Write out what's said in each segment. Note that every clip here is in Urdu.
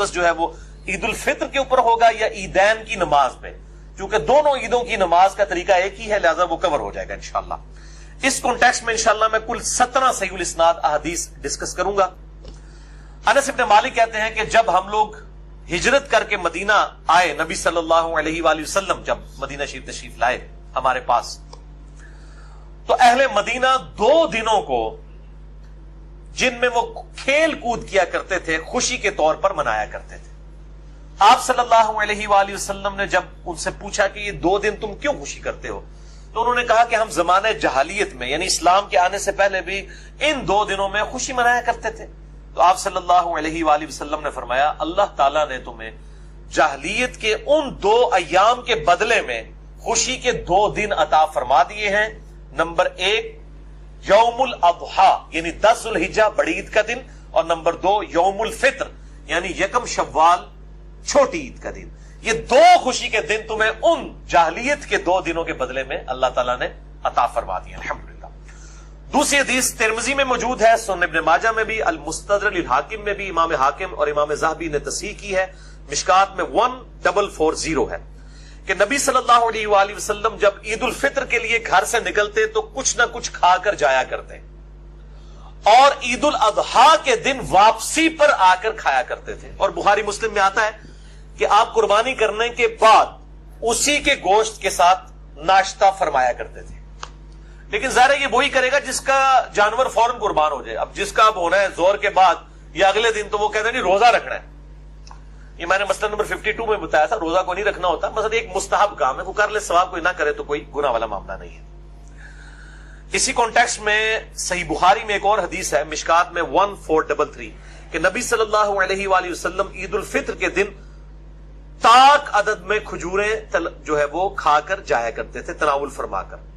جو ہے وہ عید الفطر کے اوپر ہوگا یا عیدین کی نماز میں، چونکہ دونوں عیدوں کی نماز کا طریقہ ایک ہی ہے، لہذا وہ کور ہو جائے گا انشاءاللہ۔ اس کانٹیکسٹ میں انشاءاللہ میں کل 17 صحیح الاسناد احادیث ڈسکس کروں گا۔ انس بن مالک کہتے ہیں کہ جب ہم لوگ ہجرت کر کے مدینہ آئے، نبی صلی اللہ علیہ وآلہ وسلم جب مدینہ شریف تشریف لائے ہمارے پاس، تو اہل مدینہ 2 دنوں کو جن میں وہ کھیل کود کیا کرتے تھے خوشی کے طور پر منایا کرتے تھے۔ آپ صلی اللہ علیہ وآلہ وسلم نے جب ان سے پوچھا کہ یہ 2 دن تم کیوں خوشی کرتے ہو، تو انہوں نے کہا کہ ہم زمانہ جہالیت میں یعنی اسلام کے آنے سے پہلے بھی ان 2 دنوں میں خوشی منایا کرتے تھے۔ تو آپ صلی اللہ علیہ وآلہ وسلم نے فرمایا اللہ تعالیٰ نے تمہیں جاہلیت کے ان 2 ایام کے بدلے میں خوشی کے 2 دن عطا فرما دیے ہیں۔ نمبر 1 یوم الاضحیٰ یعنی 10 ذوالحجہ بڑی عید کا دن، اور نمبر 2 یوم الفطر یعنی 1 شوال چھوٹی عید کا دن۔ یہ 2 خوشی کے دن تمہیں ان جاہلیت کے 2 دنوں کے بدلے میں اللہ تعالیٰ نے عطا فرما دیا الحمدللہ۔ دوسری حدیث ترمذی میں موجود ہے، سنن ابن ماجہ میں بھی، المستدرک للحاکم میں بھی، امام حاکم اور امام ذہبی نے تصحیح کی ہے، مشکات میں 1440 ہے کہ نبی صلی اللہ علیہ وآلہ وسلم جب عید الفطر کے لیے گھر سے نکلتے تو کچھ نہ کچھ کھا کر جایا کرتے، اور عید الاضحیٰ کے دن واپسی پر آ کر کھایا کرتے تھے۔ اور بخاری مسلم میں آتا ہے کہ آپ قربانی کرنے کے بعد اسی کے گوشت کے ساتھ ناشتہ فرمایا کرتے تھے۔ لیکن ظاہر ہے یہ وہی کرے گا جس کا جانور فوراً قربان ہو جائے۔ اب جس کا اب ہونا ہے زور کے بعد یا اگلے دن، تو وہ کہتے ہیں نہیں روزہ رکھنا ہے۔ یہ میں نے مسئلہ نمبر 52 میں بتایا تھا، روزہ کو نہیں رکھنا ہوتا، مثلا ایک مستحب کام ہے، وہ کر لے ثواب، کوئی نہ کرے تو کوئی گناہ والا معاملہ نہیں ہے۔ اسی کانٹیکسٹ میں صحیح بخاری میں ایک اور حدیث ہے، مشکات میں 1433 کہ نبی صلی اللہ علیہ وآلہ وسلم عید الفطر کے دن طاق عدد میں کھجوریں جو ہے وہ کھا کر جایا کرتے تھے، تناول فرما کر۔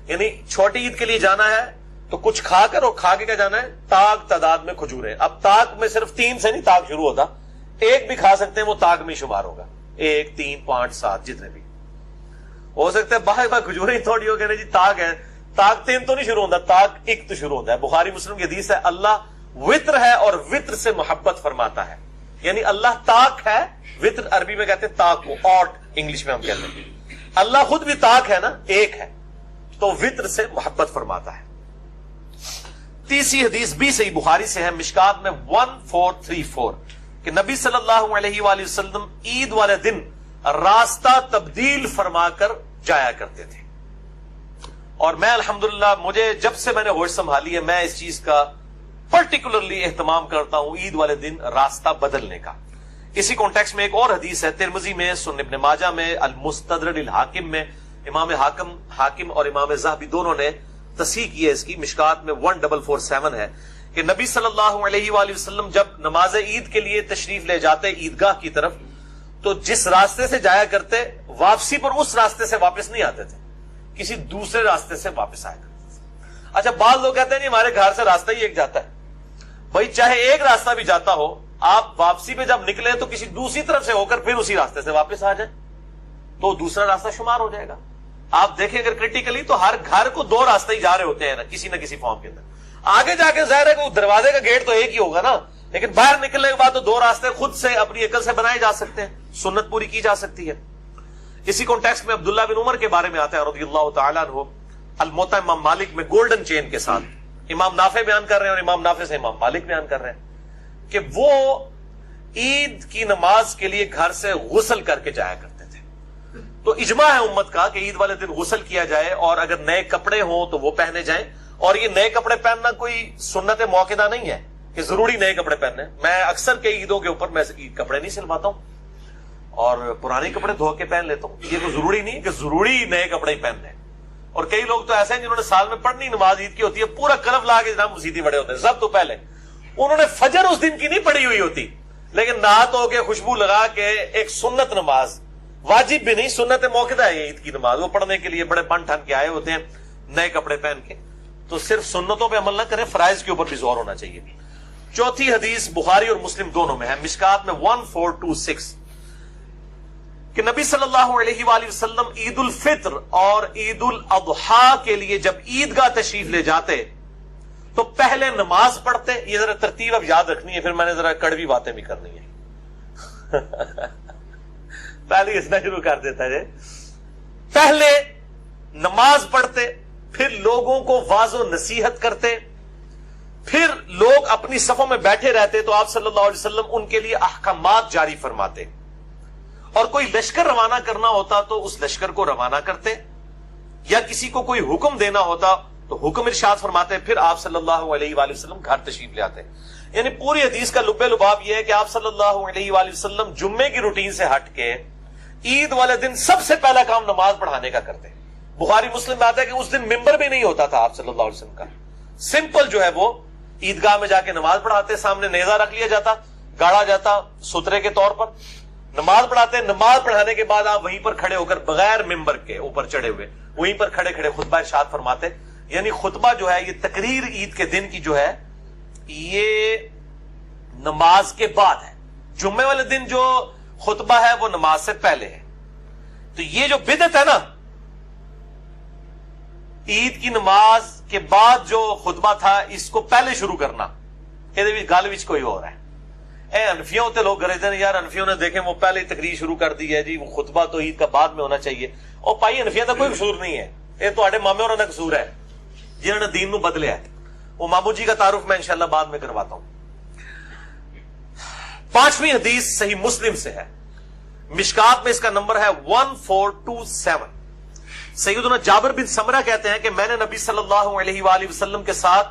یعنی چھوٹی عید کے لیے جانا ہے تو کچھ کھا کر، اور کھا کے کیا جانا ہے، طاق تعداد میں کھجوریں۔ اب طاق میں صرف 3 سے نہیں طاق شروع ہوتا، 1 بھی کھا سکتے ہیں، وہ طاق میں شمار ہوگا، 1 3 5 7 جتنے بھی ہو سکتے ہیں۔ باہر کھجوریں تھوڑی ہو گئے جی طاق ہے، طاق 3 تو نہیں شروع ہوتا، طاق 1 تو شروع ہوتا ہے۔ بخاری مسلم کی حدیث ہے اللہ وطر ہے اور وطر سے محبت فرماتا ہے، یعنی اللہ طاق ہے، وطر عربی میں کہتے ہیں طاق کو، آٹ انگلش میں ہم کہتے ہیں۔ اللہ خود بھی طاق ہے نا، 1 ہے، تو وطر سے محبت فرماتا ہے۔ تیسری حدیث بھی صحیح بخاری سے ہے، مشکات میں 1434 کہ نبی صلی اللہ علیہ وآلہ وسلم عید والے دن راستہ تبدیل فرما کر جایا کرتے تھے۔ اور میں الحمدللہ مجھے جب سے میں نے ہوش سنبھالی ہے، میں اس چیز کا پرٹیکولرلی اہتمام کرتا ہوں، عید والے دن راستہ بدلنے کا۔ اسی کانٹیکسٹ میں ایک اور حدیث ہے، ترمذی میں، سنن ابن ماجہ میں، المستدرک للحاکم میں، امام حاکم اور امام ذہبی دونوں نے تصحیح کی ہے اس کی، مشکات میں 1447 ہے کہ نبی صلی اللہ علیہ وآلہ وسلم جب نماز عید کے لیے تشریف لے جاتے عیدگاہ کی طرف، تو جس راستے سے جایا کرتے واپسی پر اس راستے سے واپس نہیں آتے تھے، کسی دوسرے راستے سے واپس آیا کرتے تھے۔ اچھا بعض لوگ کہتے ہیں نہیں ہمارے گھر سے راستہ ہی ایک جاتا ہے، بھائی چاہے ایک راستہ بھی جاتا ہو، آپ واپسی پہ جب نکلے تو کسی دوسری طرف سے ہو کر پھر اسی راستے سے واپس آ جائیں تو دوسرا راستہ شمار ہو جائے گا۔ آپ دیکھیں اگر کریٹیکلی تو ہر گھر کو 2 راستے ہی جا رہے ہوتے ہیں نا، کسی نہ کسی فارم کے اندر۔ آگے جا کے ظاہر ہے کہ دروازے کا گیٹ تو ایک ہی ہوگا نا، لیکن باہر نکلنے کے بعد تو 2 راستے خود سے اپنی عقل سے بنائے جا سکتے ہیں، سنت پوری کی جا سکتی ہے۔ اسی کانٹیکسٹ میں عبداللہ بن عمر کے بارے میں آتا ہے رضی اللہ تعالیٰ عنہ، الموطا امام مالک میں گولڈن چین کے ساتھ امام نافع بیان کر رہے ہیں اور امام نافع سے امام مالک بیان کر رہے ہیں کہ وہ عید کی نماز کے لیے گھر سے غسل کر کے جایا کرتے تھے۔ تو اجماع ہے امت کا کہ عید والے دن غسل کیا جائے، اور اگر نئے کپڑے ہوں تو وہ پہنے جائیں۔ اور یہ نئے کپڑے پہننا کوئی سنت موقعہ نہیں ہے کہ ضروری نئے کپڑے پہننے۔ میں اکثر کے عیدوں کے اوپر میں عید کپڑے نہیں سلواتا ہوں اور پرانے کپڑے دھو کے پہن لیتا ہوں۔ یہ تو ضروری نہیں کہ ضروری نئے کپڑے ہی پہننے۔ اور کئی لوگ تو ایسے ہیں جنہوں نے سال میں پڑھنی نماز عید کی ہوتی ہے، پورا کلف لا کے جناب مسیدی بڑے ہوتے ہیں، سب تو پہلے انہوں نے فجر اس دن کی نہیں پڑھی ہوئی ہوتی، لیکن نہا دھو کے خوشبو لگا کے ایک سنت نماز، واجب بھی نہیں سنت موقع ہے یہ عید کی نماز، وہ پڑھنے کے لیے بڑے بن ٹھن کے آئے ہوتے ہیں نئے کپڑے پہن کے۔ تو صرف سنتوں پہ عمل نہ کریں، فرائض کے اوپر بھی زور ہونا چاہیے۔ چوتھی حدیث بخاری اور مسلم دونوں میں ہے، مشکات میں 1426 کہ نبی صلی اللہ علیہ وآلہ وسلم عید الفطر اور عید الاضحیٰ کے لیے جب عیدگاہ تشریف لے جاتے تو پہلے نماز پڑھتے۔ یہ ذرا ترتیب اب یاد رکھنی ہے، پھر میں نے ذرا کڑوی باتیں بھی کرنی ہے۔ پہلے ہنسنا شروع کر دیتا ہے. پہلے نماز پڑھتے, پھر لوگوں کو واعظ و نصیحت کرتے, پھر لوگ اپنی صفوں میں بیٹھے رہتے تو آپ صلی اللہ علیہ وسلم ان کے لیے احکامات جاری فرماتے, اور کوئی لشکر روانہ کرنا ہوتا تو اس لشکر کو روانہ کرتے, یا کسی کو کوئی حکم دینا ہوتا تو حکم ارشاد فرماتے, پھر آپ صلی اللہ علیہ وآلہ وسلم گھر تشریف لے آتے. یعنی پوری حدیث کا لب لباب یہ ہے کہ آپ صلی اللہ علیہ وآلہ وسلم جمعے کی روٹین سے ہٹ کے عید والے دن سب سے پہلا کام نماز پڑھانے کا کرتے. بخاری مسلم میں آتا ہے کہ اس دن ممبر بھی نہیں ہوتا تھا آپ صلی اللہ علیہ وسلم کا, سمپل جو ہے وہ عیدگاہ میں جا کے نماز پڑھاتے, سامنے نیزہ رکھ لیا جاتا, گاڑا جاتا سترے کے طور پر, نماز پڑھاتے. نماز پڑھانے کے بعد آپ وہیں پر کھڑے ہو کر بغیر ممبر کے اوپر چڑھے ہوئے وہیں پر کھڑے کھڑے خطبہ ارشاد فرماتے. یعنی خطبہ جو ہے یہ تقریر عید کے دن کی جو ہے یہ نماز کے بعد ہے. جمعے والے دن جو خطبہ ہے وہ نماز سے پہلے ہے. تو یہ جو بدعت ہے نا, عید کی نماز کے بعد جو خطبہ تھا اس کو پہلے شروع کرنا, یہ گل وچ کوئی اور ہے. اے انفیوں تے لوگ گرے دن یار انفیوں نے دیکھیں وہ پہلے تقریر شروع کر دی ہے جی, وہ خطبہ تو عید کا بعد میں ہونا چاہیے. اور پائی انفیوں کا کوئی قصور نہیں ہے, یہ تو مامے اور قصور ہے جنہوں نے دین نو بدلیا ہے. وہ مامو جی کا تعارف میں انشاءاللہ بعد میں کرواتا ہوں. 5ویں حدیث صحیح مسلم سے ہے, مشکات میں اس کا نمبر ہے 1427. سیدنا جابر بن سمرہ کہتے ہیں کہ میں نے نبی صلی اللہ علیہ وآلہ وسلم کے ساتھ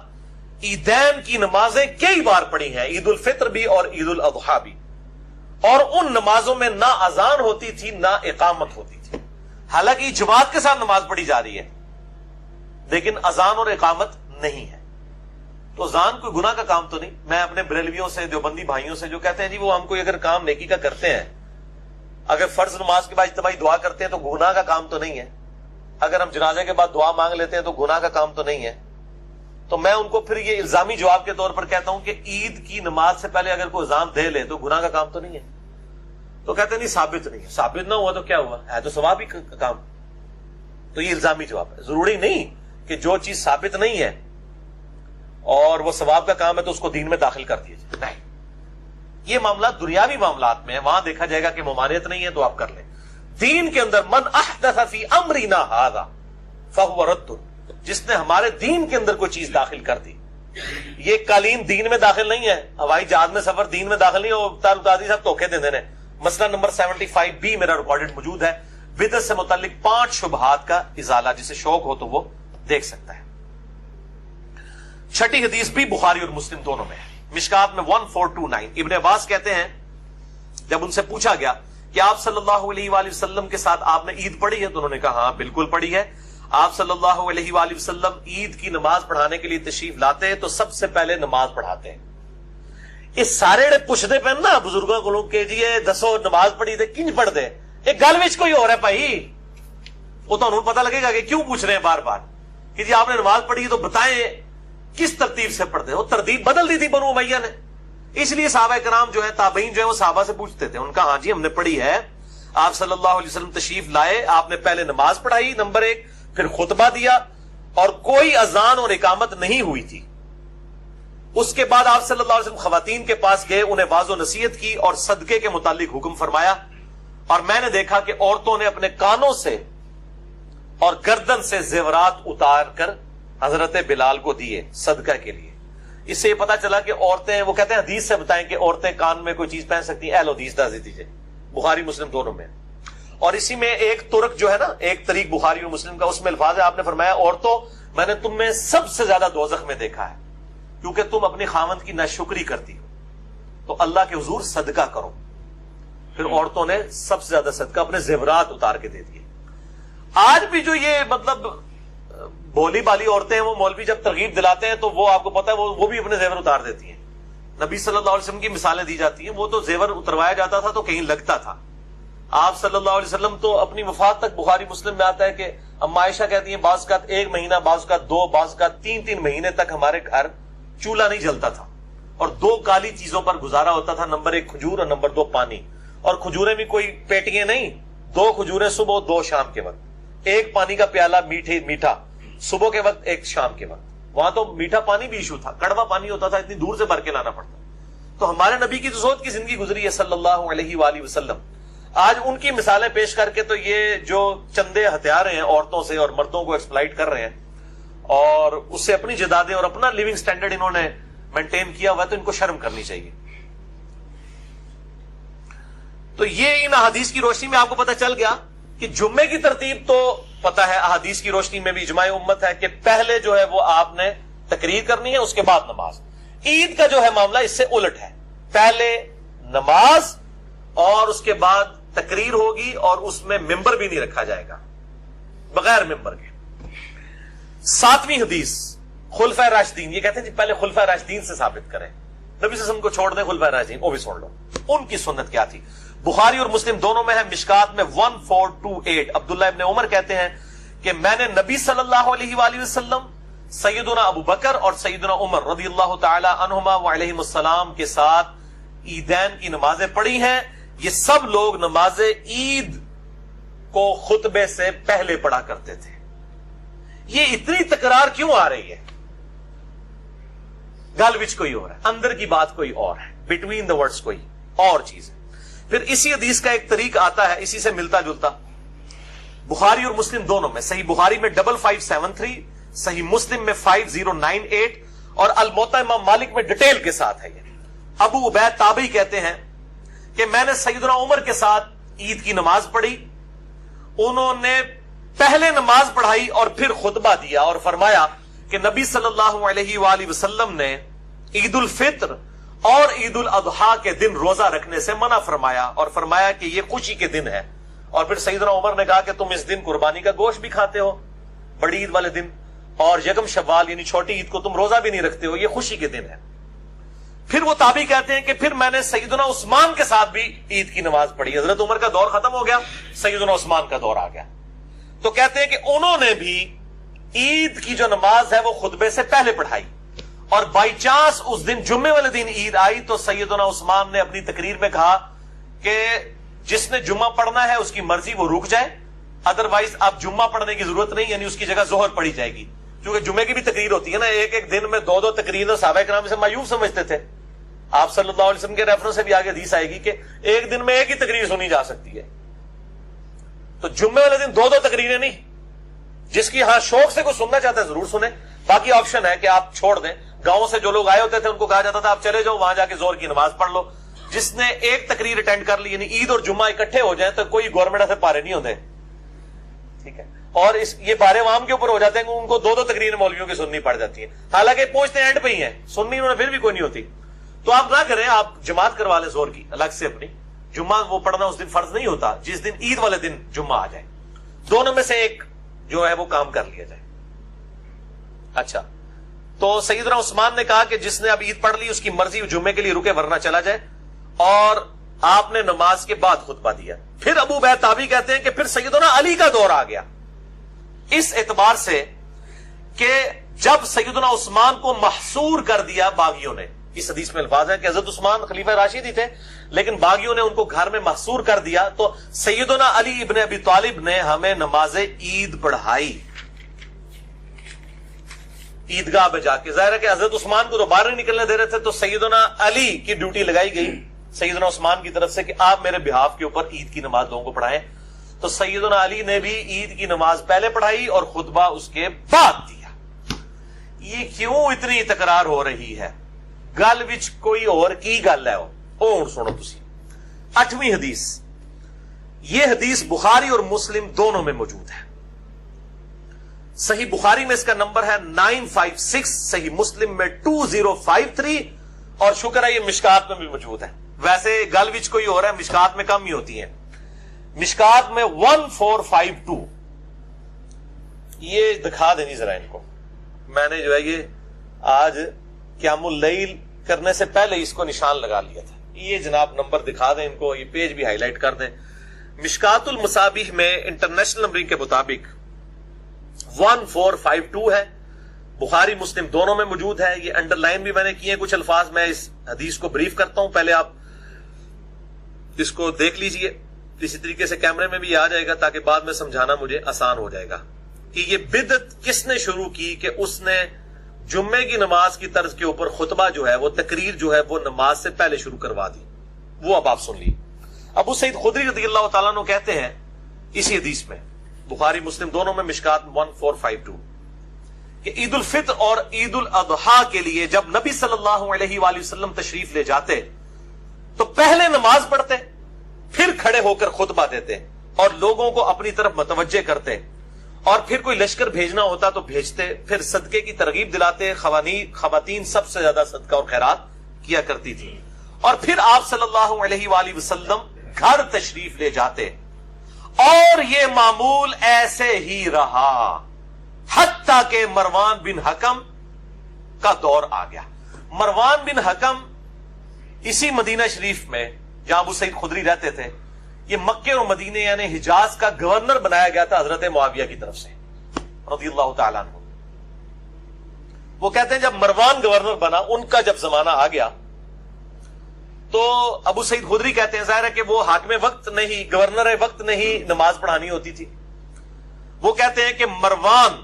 عیدین کی نمازیں کئی بار پڑھی ہیں, عید الفطر بھی اور عید الاضحیٰ بھی, اور ان نمازوں میں نہ اذان ہوتی تھی نہ اقامت ہوتی تھی. حالانکہ جماعت کے ساتھ نماز پڑھی جا رہی ہے لیکن اذان اور اقامت نہیں ہے. تو اذان کوئی گناہ کا کام تو نہیں. میں اپنے بریلویوں سے, دیوبندی بھائیوں سے جو کہتے ہیں جی وہ ہم کوئی اگر کام نیکی کا کرتے ہیں, اگر فرض نماز کے بعد اجتماعی دعا کرتے ہیں تو گناہ کا کام تو نہیں ہے, اگر ہم جنازے کے بعد دعا مانگ لیتے ہیں تو گناہ کا کام تو نہیں ہے. تو میں ان کو پھر یہ الزامی جواب کے طور پر کہتا ہوں کہ عید کی نماز سے پہلے اگر کوئی اذان دے لے تو گناہ کا کام تو نہیں ہے. تو کہتے ہیں نہیں ثابت نہیں ہے. ثابت نہ ہوا تو کیا ہوا, ہے تو ثواب ہی کا کام. تو یہ الزامی جواب ہے. ضروری نہیں کہ جو چیز ثابت نہیں ہے اور وہ ثواب کا کام ہے تو اس کو دین میں داخل کر دیا جائے, نہیں. یہ معاملات دنیاوی معاملات میں ہیں, وہاں دیکھا جائے گا کہ ممانعت نہیں ہے تو آپ کر لیں. دین کے اندر من احدث فی امرنا ھذا فہو رد, جس نے ہمارے دین کے اندر کوئی چیز داخل کر دی. یہ قالین دین میں داخل نہیں ہے, ہوائی جہاز میں سفر دین میں داخل نہیں ہے. اور اتاری صاحب دھوکے دے دینے. مسئلہ نمبر 75B میرا ریکارڈڈ موجود ہے, بدعت سے متعلق 5 شبہات کا ازالہ, جسے شوق ہو تو وہ دیکھ سکتا ہے. 6ٹھی حدیث بھی بخاری اور مسلم دونوں میں ہے, مشکات میں 1429. ابن عباس کہتے ہیں جب ان سے پوچھا گیا کہ آپ صلی اللہ علیہ وآلہ وسلم کے ساتھ آپ نے عید پڑھی ہے, تو انہوں نے کہا ہاں بالکل پڑھی ہے. آپ صلی اللہ علیہ وآلہ وسلم عید کی نماز پڑھانے کے لیے تشریف لاتے ہیں تو سب سے پہلے نماز پڑھاتے ہیں. اس سارے پوچھتے پہ نا بزرگوں کو لوگ کہ جی دسو نماز پڑھی تھے کنج پڑھ دے, ایک گل وچ کوئی اور ہے بھائی. وہ تو انہوں پتہ لگے گا کہ کیوں پوچھ رہے ہیں بار بار کہ جی آپ نے نماز پڑھی تو بتائیں کس ترتیب سے پڑھتے. وہ ترتیب بدل دی تھی بنو امیہ نے, اس لیے صحابہ کرام جو ہے تابعین جو ہے وہ صحابہ سے پوچھتے تھے. ان کا ہاں جی ہم نے پڑھی ہے, آپ صلی اللہ علیہ وسلم تشریف لائے, آپ نے پہلے نماز پڑھائی نمبر 1, پھر خطبہ دیا اور کوئی اذان اور اقامت نہیں ہوئی تھی. اس کے بعد آپ صلی اللہ علیہ وسلم خواتین کے پاس گئے, انہیں واعظ و نصیحت کی اور صدقے کے متعلق حکم فرمایا. اور میں نے دیکھا کہ عورتوں نے اپنے کانوں سے اور گردن سے زیورات اتار کر حضرت بلال کو دیے صدقہ کے لیے. اس سے یہ پتا چلا کہ عورتیں, وہ کہتے ہیں حدیث سے بتائیں کہ عورتیں کان میں کوئی چیز پہن سکتی ہیں. اہل حدیث دس دیجیے, بخاری مسلم دونوں میں. اور اسی میں ایک ترک جو ہے نا, ایک طریق بخاری اور مسلم کا, اس میں الفاظ ہے, آپ نے فرمایا عورتوں میں نے تم میں سب سے زیادہ دوزخ میں دیکھا ہے کیونکہ تم اپنی خاوند کی ناشکری کرتی ہو, تو اللہ کے حضور صدقہ کرو. پھر عورتوں نے سب سے زیادہ صدقہ اپنے زیورات اتار کے دے دیے. آج بھی جو یہ مطلب بولی بالی عورتیں ہیں, وہ مولوی جب ترغیب دلاتے ہیں تو وہ آپ کو پتا ہے وہ بھی اپنے زیور اتار دیتی ہیں. نبی صلی اللہ علیہ وسلم کی مثالیں دی جاتی ہیں, وہ تو زیور اتروایا جاتا تھا تو کہیں لگتا تھا. آپ صلی اللہ علیہ وسلم تو اپنی وفات تک, بخاری مسلم میں آتا ہے کہ اما عائشہ کہتی ہیں بعض کا 1 مہینہ, بعض کا 2, بعض کا 3 مہینے تک ہمارے گھر چولہا نہیں جلتا تھا اور 2 کالی چیزوں پر گزارا ہوتا تھا, نمبر 1 کھجور اور نمبر 2 پانی. اور کھجوریں بھی کوئی پیٹیاں نہیں, 2 کھجوریں صبح 2 شام کے وقت, 1 پانی کا پیالہ میٹھا صبح کے وقت 1 شام کے وقت. وہاں تو میٹھا پانی بھی ایشو تھا, کڑوا پانی ہوتا تھا, اتنی دور سے بھر کے لانا پڑتا. تو ہمارے نبی کی تو زہد کی زندگی گزری ہے صلی اللہ علیہ وآلہ وسلم. آج ان کی مثالیں پیش کر کے تو یہ جو چندے ہتھیار ہیں عورتوں سے اور مردوں کو ایکسپلائٹ کر رہے ہیں اور اس سے اپنی جدادیں اور اپنا لیونگ سٹینڈرڈ انہوں نے مینٹین کیا ہوا، تو ان کو شرم کرنی چاہیے. تو یہ ان احادیث کی روشنی میں آپ کو پتہ چل گیا کہ جمعے کی ترتیب تو پتہ ہے، احادیث کی روشنی میں بھی اجماع امت ہے کہ پہلے جو ہے وہ آپ نے تقریر کرنی ہے، اس کے بعد نماز. عید کا جو ہے معاملہ اس سے الٹ ہے، پہلے نماز اور اس کے بعد تقریر ہوگی، اور اس میں ممبر بھی نہیں رکھا جائے گا، بغیر ممبر کے. 7ویں حدیث خلفائے راشدین، یہ کہتے ہیں جی پہلے خلفائے راشدین سے ثابت کریں، نبی صلی اللہ علیہ وسلم کو چھوڑ دیں، خلفائے راشدین وہ بھی سن لو ان کی سنت کیا تھی. بخاری اور مسلم دونوں میں ہے، مشکات میں 1428 عبداللہ ابن عمر کہتے ہیں کہ میں نے نبی صلی اللہ علیہ وآلہ وسلم، سیدنا ابو بکر اور سیدنا عمر رضی اللہ تعالی عنہما وعلیہم السلام کے ساتھ عیدین کی نمازیں پڑھی ہیں. یہ سب لوگ نماز عید کو خطبے سے پہلے پڑھا کرتے تھے. یہ اتنی تکرار کیوں آ رہی ہے؟ گل وچ کوئی اور ہے، اندر کی بات کوئی اور ہے، بٹوین دا ورڈز کوئی اور چیز ہے. پھر اسی حدیث کا ایک طریق آتا ہے اسی سے ملتا جلتا، بخاری اور مسلم دونوں میں، صحیح بخاری میں 5573، صحیح مسلم میں 5098 اور الموطا امام مالک میں ڈیٹیل کے ساتھ ہے. یہ ابو عبید تابعی کہتے ہیں کہ میں نے سیدنا عمر کے ساتھ عید کی نماز پڑھی، انہوں نے پہلے نماز پڑھائی اور پھر خطبہ دیا اور فرمایا کہ نبی صلی اللہ علیہ وآلہ وسلم نے عید الفطر اور عید الاضحیٰ کے دن روزہ رکھنے سے منع فرمایا اور فرمایا کہ یہ خوشی کے دن ہے. اور پھر سیدنا عمر نے کہا کہ تم اس دن قربانی کا گوشت بھی کھاتے ہو بڑی عید والے دن، اور یکم شوال یعنی چھوٹی عید کو تم روزہ بھی نہیں رکھتے ہو، یہ خوشی کے دن ہے. پھر وہ تابعی کہتے ہیں کہ پھر میں نے سیدنا عثمان کے ساتھ بھی عید کی نماز پڑھی. حضرت عمر کا دور ختم ہو گیا، سیدنا عثمان کا دور آ گیا. تو کہتے ہیں کہ انہوں نے بھی عید کی جو نماز ہے وہ خطبے سے پہلے پڑھائی، اور بائی چانس اس دن جمعے والے دن عید آئی تو سیدنا عثمان نے اپنی تقریر میں کہا کہ جس نے جمعہ پڑھنا ہے اس کی مرضی وہ رک جائے، ادروائز اب جمعہ پڑھنے کی ضرورت نہیں، یعنی اس کی جگہ ظہر پڑھی جائے گی. کیونکہ جمعے کی بھی تقریر ہوتی ہے نا، ایک ایک دن میں 2 تقریر، صحابہ کرام سے مایوب سمجھتے تھے. آپ صلی اللہ علیہ وسلم کے ریفرنس سے بھی آگے حدیث آئے گی کہ ایک دن میں ایک ہی تقریر سنی جا سکتی ہے. تو جمعے والے دن 2 تقریریں نہیں، جس کی ہاں شوق سے کوئی سننا چاہتا ہے ضرور سنیں، باقی آپشن ہے کہ آپ چھوڑ دیں. گاؤں سے جو لوگ آئے ہوتے تھے ان کو کہا جاتا تھا آپ چلے جاؤ وہاں جا کے زور کی نماز پڑھ لو. جس نے ایک تقریر اٹینڈ کر لی، یعنی عید اور جمعہ اکٹھے ہو جائیں تو کوئی گورنمنٹ سے پارے نہیں ہوتے، ٹھیک ہے. اور یہ پارے عوام کے اوپر ہو جاتے ہیں کہ ان کو 2 تقریریں مولویوں کی سننی پڑ جاتی ہیں، حالانکہ پہنچتے اینڈ پہ ہی ہیں، سننی انہوں نے پھر بھی کوئی نہیں ہوتی. تو آپ نہ کریں، آپ جماعت کروا لیں زور کی الگ سے اپنی. جمعہ وہ پڑھنا اس دن فرض نہیں ہوتا جس دن عید والے دن جمعہ آ جائے، دونوں میں سے ایک جو ہے وہ کام کر لیا جائے. اچھا، تو سیدنا عثمان نے کہا کہ جس نے اب عید پڑھ لی اس کی مرضی جمعے کے لیے رکے ورنہ چلا جائے، اور آپ نے نماز کے بعد خطبہ دیا. پھر ابو عبید تابعی کہتے ہیں کہ پھر سیدنا علی کا دور آ گیا، اس اعتبار سے کہ جب سیدنا عثمان کو محصور کر دیا باغیوں نے. اس حدیث میں الفاظ ہے کہ حضرت عثمان خلیفہ راشد ہی تھے لیکن باغیوں نے ان کو گھر میں محصور کر دیا، تو سیدنا علی ابن ابی طالب نے ہمیں نماز عید پڑھائی عیدگاہ پہ جا کے. ظاہر ہے کہ حضرت عثمان کو تو باہر نہیں نکلنے دے رہے تھے، تو سیدنا علی کی ڈیوٹی لگائی گئی سیدنا عثمان کی طرف سے کہ آپ میرے بہاف کے اوپر عید کی نماز لوگوں کو پڑھائیں. تو سیدنا علی نے بھی عید کی نماز پہلے پڑھائی اور خطبہ اس کے بعد دیا. یہ کیوں اتنی تکرار ہو رہی ہے؟ گل وچ کوئی اور کی گل ہے، اور سنو تسی. 8ویں حدیث، یہ حدیث بخاری اور مسلم دونوں میں موجود ہے. صحیح بخاری میں اس کا نمبر ہے 956، صحیح مسلم میں 2053، اور شکر ہے یہ مشکات میں بھی موجود ہے. ویسے گل وچ کوئی اور ہے، مشکات میں کم ہی ہوتی ہیں. مشکات میں 1452. یہ دکھا دیں ذرا ان کو، میں نے جو ہے یہ آج قیام اللیل کرنے سے پہلے اس کو نشان لگا لیا تھا. یہ جناب نمبر دکھا دیں ان کو، یہ پیج بھی ہائی لائٹ کر دیں. مشکات المصابیح میں انٹرنیشنل نمبرنگ کے مطابق 1452 ہے. بخاری مسلم دونوں میں موجود ہے. یہ انڈر لائن بھی میں نے کیے کچھ الفاظ، میں اس حدیث کو بریف کرتا ہوں، پہلے آپ اس کو دیکھ لیجئے. اسی طریقے سے کیمرے میں بھی آ جائے گا تاکہ بعد میں سمجھانا مجھے آسان ہو جائے گا کہ یہ بدعت کس نے شروع کی کہ اس نے جمعے کی نماز کی طرز کے اوپر خطبہ جو ہے وہ تقریر جو ہے وہ نماز سے پہلے شروع کروا دی. وہ اب آپ سن لیے. ابو سعید خدری رضی اللہ تعالیٰ عنہ کہتے ہیں اسی حدیث میں، بخاری مسلم دونوں میں مشکات 1452، کہ عید الفطر اور عید الاضحیٰ کے لیے جب نبی صلی اللہ علیہ وآلہ وسلم تشریف لے جاتے تو پہلے نماز پڑھتے، پھر کھڑے ہو کر خطبہ دیتے اور لوگوں کو اپنی طرف متوجہ کرتے، اور پھر کوئی لشکر بھیجنا ہوتا تو بھیجتے، پھر صدقے کی ترغیب دلاتے. خواتین سب سے زیادہ صدقہ اور خیرات کیا کرتی تھی، اور پھر آپ صلی اللہ علیہ وآلہ وسلم گھر تشریف لے جاتے، اور یہ معمول ایسے ہی رہا حتیٰ کہ مروان بن حکم کا دور آ گیا. مروان بن حکم اسی مدینہ شریف میں جہاں ابو سعید خدری رہتے تھے، یہ مکے اور مدینے یعنی حجاز کا گورنر بنایا گیا تھا حضرت معاویہ کی طرف سے رضی اللہ تعالیٰ عنہ. وہ کہتے ہیں جب مروان گورنر بنا، ان کا جب زمانہ آ گیا تو ابو سعید خدری کہتے ہیں ظاہر ہے کہ وہ حاکم وقت نہیں، گورنر وقت نہیں نماز پڑھانی ہوتی تھی. وہ کہتے ہیں کہ مروان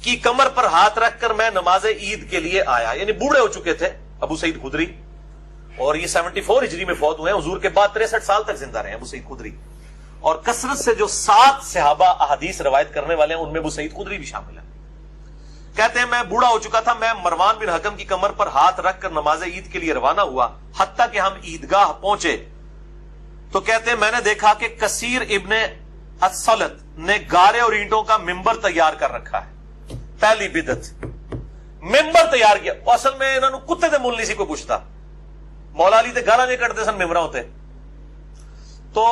کی کمر پر ہاتھ رکھ کر میں نماز عید کے لیے آیا، یعنی بوڑھے ہو چکے تھے ابو سعید خدری، اور یہ 74 ہجری میں فوت ہوئے ہیں، حضور کے بعد 63 سال تک زندہ رہے ابو سعید خدری. اور کثرت سے جو 7 صحابہ احادیث روایت کرنے والے ہیں ان میں ابو سعید خدری بھی شامل ہیں. کہتے ہیں میں بوڑھا ہو چکا تھا، میں مروان بن حکم کی کمر پر ہاتھ رکھ کر نماز عید کے لیے روانہ ہوا. حتیٰ کہ ہم عیدگاہ پہنچے تو کہتے ہیں میں نے دیکھا کہ کثیر ابن الصلت نے گارے اور اینٹوں کا ممبر تیار کر رکھا ہے. پہلی بدعت، ممبر تیار کیا. اصل میں انہوں نے کتے دے مول نہیں سی کوئی پوچھتا، مولا علی تے گالا نہیں کٹتے سن ممبر ہوتے. تو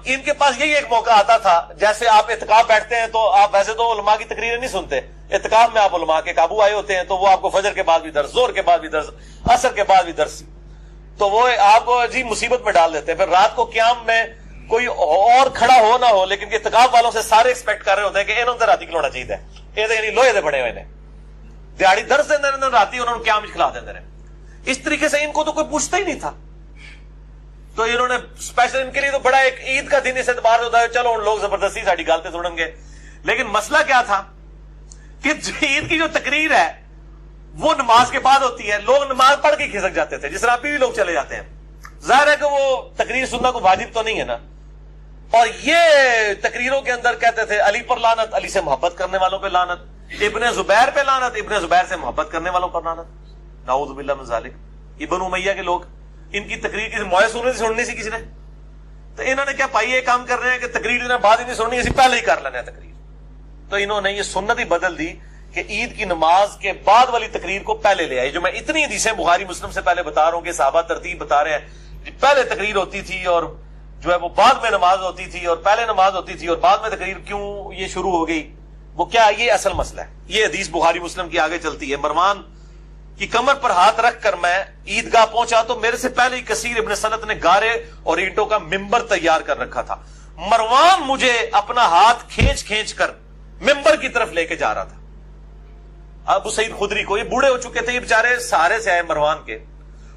ان کے پاس یہی ایک موقع آتا تھا، جیسے آپ اعتکاف بیٹھتے ہیں تو آپ ویسے تو علماء کی تقریریں نہیں سنتے، اعتکاف میں آپ علماء کے قابو آئے ہوتے ہیں تو وہ آپ کو فجر کے بعد بھی درس، زور کے بعد بھی درس، عصر کے بعد بھی درس، تو وہ آپ کو عجیب مصیبت میں ڈال دیتے ہیں. پھر رات کو قیام میں کوئی اور کھڑا ہو نہ ہو، لیکن اعتکاف والوں سے سارے ایکسپیکٹ کر رہے ہوتے ہیں کہ انہوں نے رات کھلونا چاہیے، یہ یعنی لوہے دے بڑے ہوئے نے دیہڑی درس دیں رات انہوں نے قیام کھلا دیں. اس طریقے سے ان کو تو کوئی پوچھتا ہی نہیں تھا، تو انہوں نے اسپیشل ان کے لیے تو بڑا ایک عید کا دن اس اعتبار ہوتا ہے چلو ان لوگ زبردستی ساری گالتے سنیں گے. لیکن مسئلہ کیا تھا کہ عید کی جو تقریر ہے وہ نماز کے بعد ہوتی ہے، لوگ نماز پڑھ کے کھسک جاتے تھے، جس طرح ابھی بھی لوگ چلے جاتے ہیں. ظاہر ہے کہ وہ تقریر سننا کوئی واجب تو نہیں ہے نا. اور یہ تقریروں کے اندر کہتے تھے علی پر لعنت، علی سے محبت کرنے والوں پہ لعنت، ابن زبیر پہ لعنت، ابن زبیر سے محبت کرنے والوں پر لعنت، نعوذ باللہ من ذالک. یہ بنو امیہ کے لوگ، ان کی تقریر کسی موئے سننی سی کسی نے، تو انہوں نے کیا پائی یہ کام کر رہے ہیں کہ تقریر انہیں بعد ہی نہیں سننی، اسی پہلے ہی کر لینا ہے تقریر. تو انہوں نے یہ سنت ہی بدل دی کہ عید کی نماز کے بعد والی تقریر کو پہلے لے آئی. جو میں اتنی حدیثیں بخاری مسلم سے پہلے بتا رہا ہوں کہ صحابہ ترتیب بتا رہے ہیں، پہلے تقریر ہوتی تھی اور جو ہے وہ بعد میں نماز ہوتی تھی، اور پہلے نماز ہوتی تھی اور بعد میں تقریر کیوں یہ شروع ہو گئی، وہ کیا یہ اصل مسئلہ ہے. یہ حدیث بخاری مسلم کی آگے چلتی ہے. مروان کی کمر پر ہاتھ رکھ کر میں عیدگاہ پہنچا تو میرے سے پہلے ہی کثیر ابن سلط نے گارے اور اینٹوں کا ممبر تیار کر رکھا تھا. مروان مجھے اپنا ہاتھ کھینچ کھینچ کر ممبر کی طرف لے کے جا رہا تھا. ابو سعید خدری کو، یہ بوڑھے ہو چکے تھے، یہ بیچارے سہارے سے آئے مروان کے،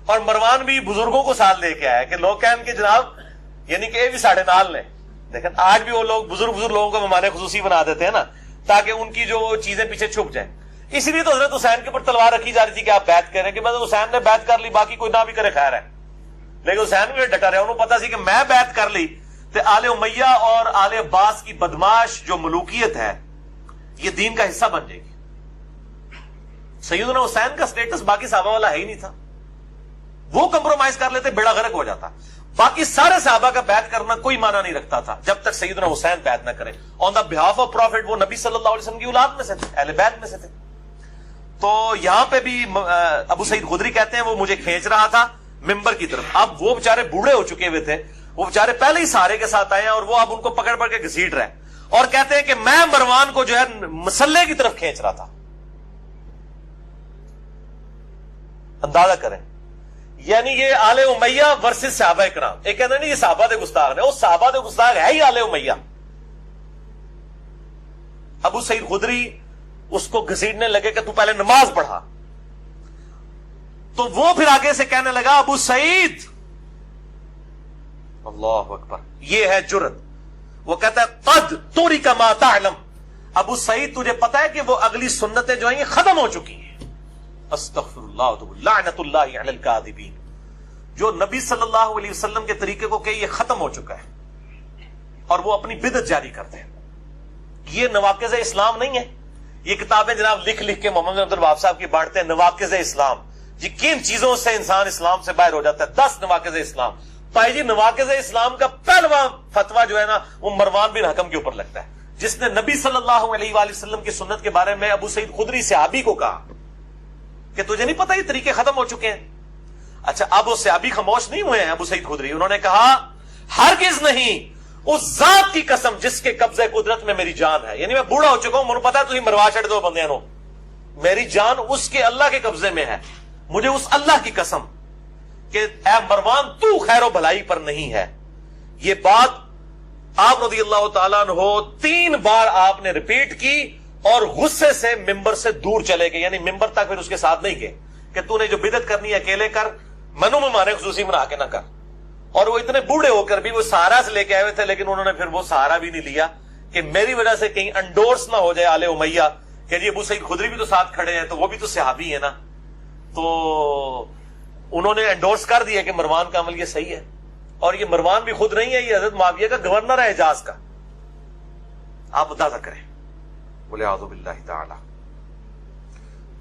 اور مروان بھی بزرگوں کو ساتھ لے کے آیا کہ لوگ کہیں کہ جناب یعنی کہ یہ بھی ساڑھے نال لیں. لیکن آج بھی وہ لوگ بزرگ لوگوں کو مہمان خصوصی بنا دیتے ہیں نا، تاکہ ان کی جو چیزیں پیچھے چھپ جائیں. اسی لیے تو حضرت حسین کے اوپر تلوار رکھی جا رہی تھی کہ آپ بیعت کریں، کہ بس حسین نے بیعت کر لی باقی کوئی نہ بھی کرے خیر ہے. لیکن حسین بھی ڈٹا رہا، انہوں پتا سی کہ میں بیعت کر لی تو آل امیہ اور آل عباس کی بدماش جو ملوکیت ہے یہ دین کا حصہ بن جائے گی. سیدنا حسین کا سٹیٹس باقی صحابہ والا ہے ہی نہیں تھا، وہ کمپرومائز کر لیتے بیڑا غرق ہو جاتا. باقی سارے صحابہ کا بیعت کرنا کوئی معنی نہیں رکھتا تھا جب تک سیدنا حسین بیعت نہ کرے آن دا بہاف آف پروفٹ. وہ نبی صلی اللہ علیہ وسلم کی اولاد میں سے تھے، اہل بیت میں سے تھے. تو یہاں پہ بھی ابو سعید خدری کہتے ہیں وہ مجھے کھینچ رہا تھا ممبر کی طرف. اب وہ بےچارے بوڑھے ہو چکے ہوئے تھے، وہ بےچارے پہلے ہی سارے کے ساتھ آئے ہیں، اور وہ اب ان کو پکڑ پکڑ کے گھسیٹ رہے ہیں، اور کہتے ہیں کہ میں مروان کو جو ہے مسلح کی طرف کھینچ رہا تھا. اندازہ کریں، یعنی یہ آل امیہ ورسز صحابہ کرام. ایک کہتے ہیں نہیں یہ صحابہ دے گستاخ نے، وہ صحابہ دے گستاخ ہے ہی آل امیہ. ابو سعید خدری اس کو گھسیٹنے لگے کہ تو پہلے نماز پڑھا، تو وہ پھر آگے سے کہنے لگا ابو سعید، اللہ اکبر، یہ ہے جرت. وہ کہتا ہے قد تورک ما تعلم، ابو سعید تجھے پتا ہے کہ وہ اگلی سنتیں جو ہیں یہ ختم ہو چکی ہیں. استغفر اللہ لعنت اللہ علی الکاذبین. جو نبی صلی اللہ علیہ وسلم کے طریقے کو کہ یہ ختم ہو چکا ہے اور وہ اپنی بدعت جاری کرتے ہیں. یہ نواقض اسلام نہیں ہے. یہ کتابیں جناب لکھ لکھ کے محمد عبد الوہاب صاحب کی بانٹتے ہیں. نواقض اسلام، یہ کن چیزوں سے انسان اسلام سے باہر ہو جاتا ہے؟ 10 نواقض اسلام. بھائی جی نواقض اسلام کا پہلوا فتویٰ جو ہے نا وہ مروان بن حکم کے اوپر لگتا ہے، جس نے نبی صلی اللہ علیہ وآلہ وسلم کی سنت کے بارے میں ابو سعید خدری صحابی کو کہا کہ تجھے نہیں پتا یہ طریقے ختم ہو چکے ہیں. اچھا اب وہ صحابی خاموش نہیں ہوئے ہیں ابو سعید خدری، انہوں نے کہا ہرگز نہیں، اس ذات کی قسم جس کے قبضہ قدرت میں میری جان ہے، یعنی میں بوڑھا ہو چکا ہوں، مجھے پتا ہے تھی مروا چڑھ دو بندے نو، میری جان اس کے اللہ کے قبضے میں ہے، مجھے اس اللہ کی قسم کہ اے مروان تو خیر و بھلائی پر نہیں ہے. یہ بات آپ رضی اللہ تعالیٰ عنہ 3 بار آپ نے ریپیٹ کی اور غصے سے ممبر سے دور چلے گئے، یعنی ممبر تک پھر اس کے ساتھ نہیں گئے کہ تو نے جو بدعت کرنی ہے اکیلے کر، منو میں مانے خصوصی بنا کے نہ کر. اور وہ اتنے بوڑھے ہو کر بھی وہ سہارا سے لے کے آئے ہوئے تھے، لیکن انہوں نے پھر وہ سہارا بھی نہیں لیا کہ میری وجہ سے کہیں انڈورس نہ ہو جائے آل امیہ کہ جی ابو سعید خدری بھی تو ساتھ کھڑے ہیں تو وہ بھی تو صحابی ہے نا. تو انہوں نے انڈورس کر دیا کہ مروان کا عمل یہ صحیح ہے. اور یہ مروان بھی خود نہیں ہے، یہ حضرت معاویہ کا گورنر ہے حجاز کا. آپ اندازہ کریں. بولے اعوذ باللہ تعالی.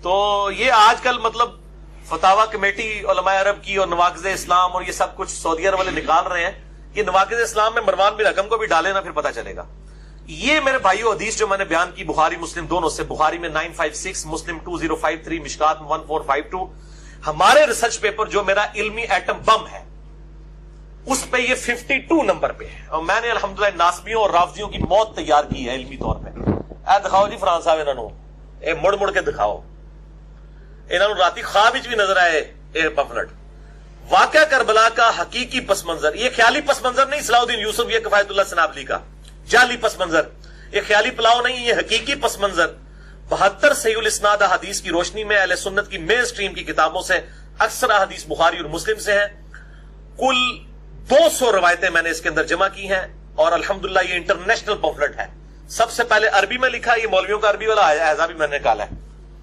تو یہ آج کل مطلب فتاوی کمیٹی علماء عرب کی اور نواقض اسلام اور یہ سب کچھ سعودی عرب والے نکال رہے ہیں. یہ نواقض اسلام میں مروان بن حکم کو بھی ڈالے نا، پھر پتہ چلے گا. یہ میرے بھائیو حدیث جو میں نے بیان کی بخاری مسلم دونوں سے، بخاری میں 956، مسلم 2053، مشکات میں 1452. ہمارے ریسرچ پیپر جو میرا علمی ایٹم بم ہے اس پہ یہ 52 نمبر پہ ہے، اور میں نے الحمدللہ ناسبیوں اور رافضیوں کی موت تیار کی ہے علمی طور پہ. اے دکھاؤ جی فرحان صاحب انہوں اے مڑ مڑ کے دکھاؤ. انہوں راتی خواب بھی نظر آئے اے پمفلٹ. واقعہ کربلا کا حقیقی پس منظر، یہ خیالی پس منظر نہیں صلاح الدین یوسف یہ کفایت اللہ سنابلی کا جعلی پس منظر، یہ خیالی پلاؤ نہیں، یہ حقیقی پس منظر. 72 صحیح الاسناد احادیث کی روشنی میں اہل سنت کی مین سٹریم کی کتابوں سے اکثر احادیث بخاری اور مسلم سے ہیں. کل 200 روایتیں میں نے اس کے اندر جمع کی ہیں، اور الحمدللہ یہ انٹرنیشنل پمفلٹ ہے. سب سے پہلے عربی میں لکھا، یہ مولویوں کا عربی والا اعزا بھی میں نے نکالا ہے.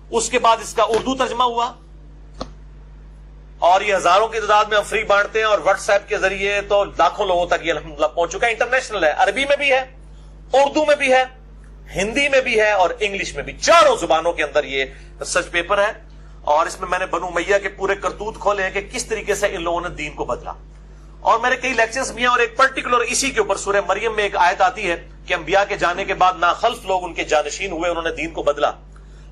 اس کے بعد اس کا اردو ترجمہ ہوا، اور یہ ہزاروں کی تعداد میں ہم فری بانٹتے ہیں، اور واٹس ایپ کے ذریعے تو لاکھوں لوگوں تک یہ الحمدللہ پہنچ چکا ہے. انٹرنیشنل ہے، عربی میں بھی ہے، اردو میں بھی ہے، ہندی میں بھی ہے اور انگلش میں بھی. 4 زبانوں کے اندر یہ ریسرچ پیپر ہے. اور اس میں میں نے بنو امیہ کے پورے کرتوت کھولے ہیں کہ کس طریقے سے ان لوگوں نے دین کو بدلا. اور میرے کئی لیکچرز بھی ہیں، اور ایک پرٹیکولر اسی کے اوپر سورہ مریم میں ایک آیت آتی ہے کہ انبیاء کے جانے کے بعد ناخلف لوگ ان کے جانشین ہوئے، انہوں نے دین کو بدلا.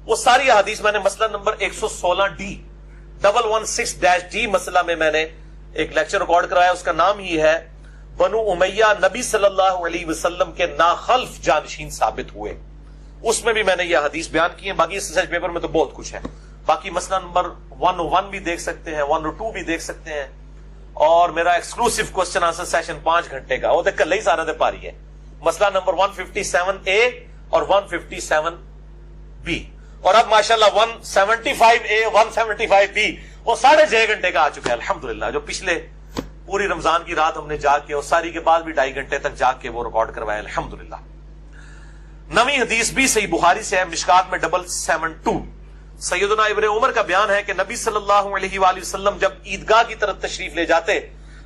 وہ ساری احادیث میں نے مسئلہ نمبر 116D 116-D مسئلہ میں نے ایک لیکچر ریکارڈ کرایا. اس کا نام ہی ہے بنو امیہ نبی صلی اللہ علیہ وسلم کے ناخلف جانشین ثابت ہوئے. اس میں بھی میں نے یہ حدیث بیان کی ہے. باقی اس ریسرچ پیپر میں تو بہت کچھ ہے. باقی مسئلہ نمبر 101 بھی دیکھ سکتے ہیں، 102 بھی دیکھ سکتے ہیں، اور میرا ایکسکلوسیو کوسچن آنسر سیشن 5 گھنٹے کا وہ دیکھ کر لئی سارے دے پاری ہے. مسئلہ نمبر 157A اور 157B، اور اب ماشاءاللہ 175A 175B وہ 6.5 گھنٹے کا آ چکا ہے الحمدللہ. جو پچھلے پوری رمضان کی رات ہم نے جاگ کے اور ساری کے بعد بھی 2.5 گھنٹے تک جاگ کے وہ ریکارڈ کروایا الحمدللہ. نویں حدیث بھی صحیح بخاری سے ہے، مشکات میں 772. سیدنا ابن عمر کا بیان ہے کہ نبی صلی اللہ علیہ وآلہ وسلم جب عیدگاہ کی طرف تشریف لے جاتے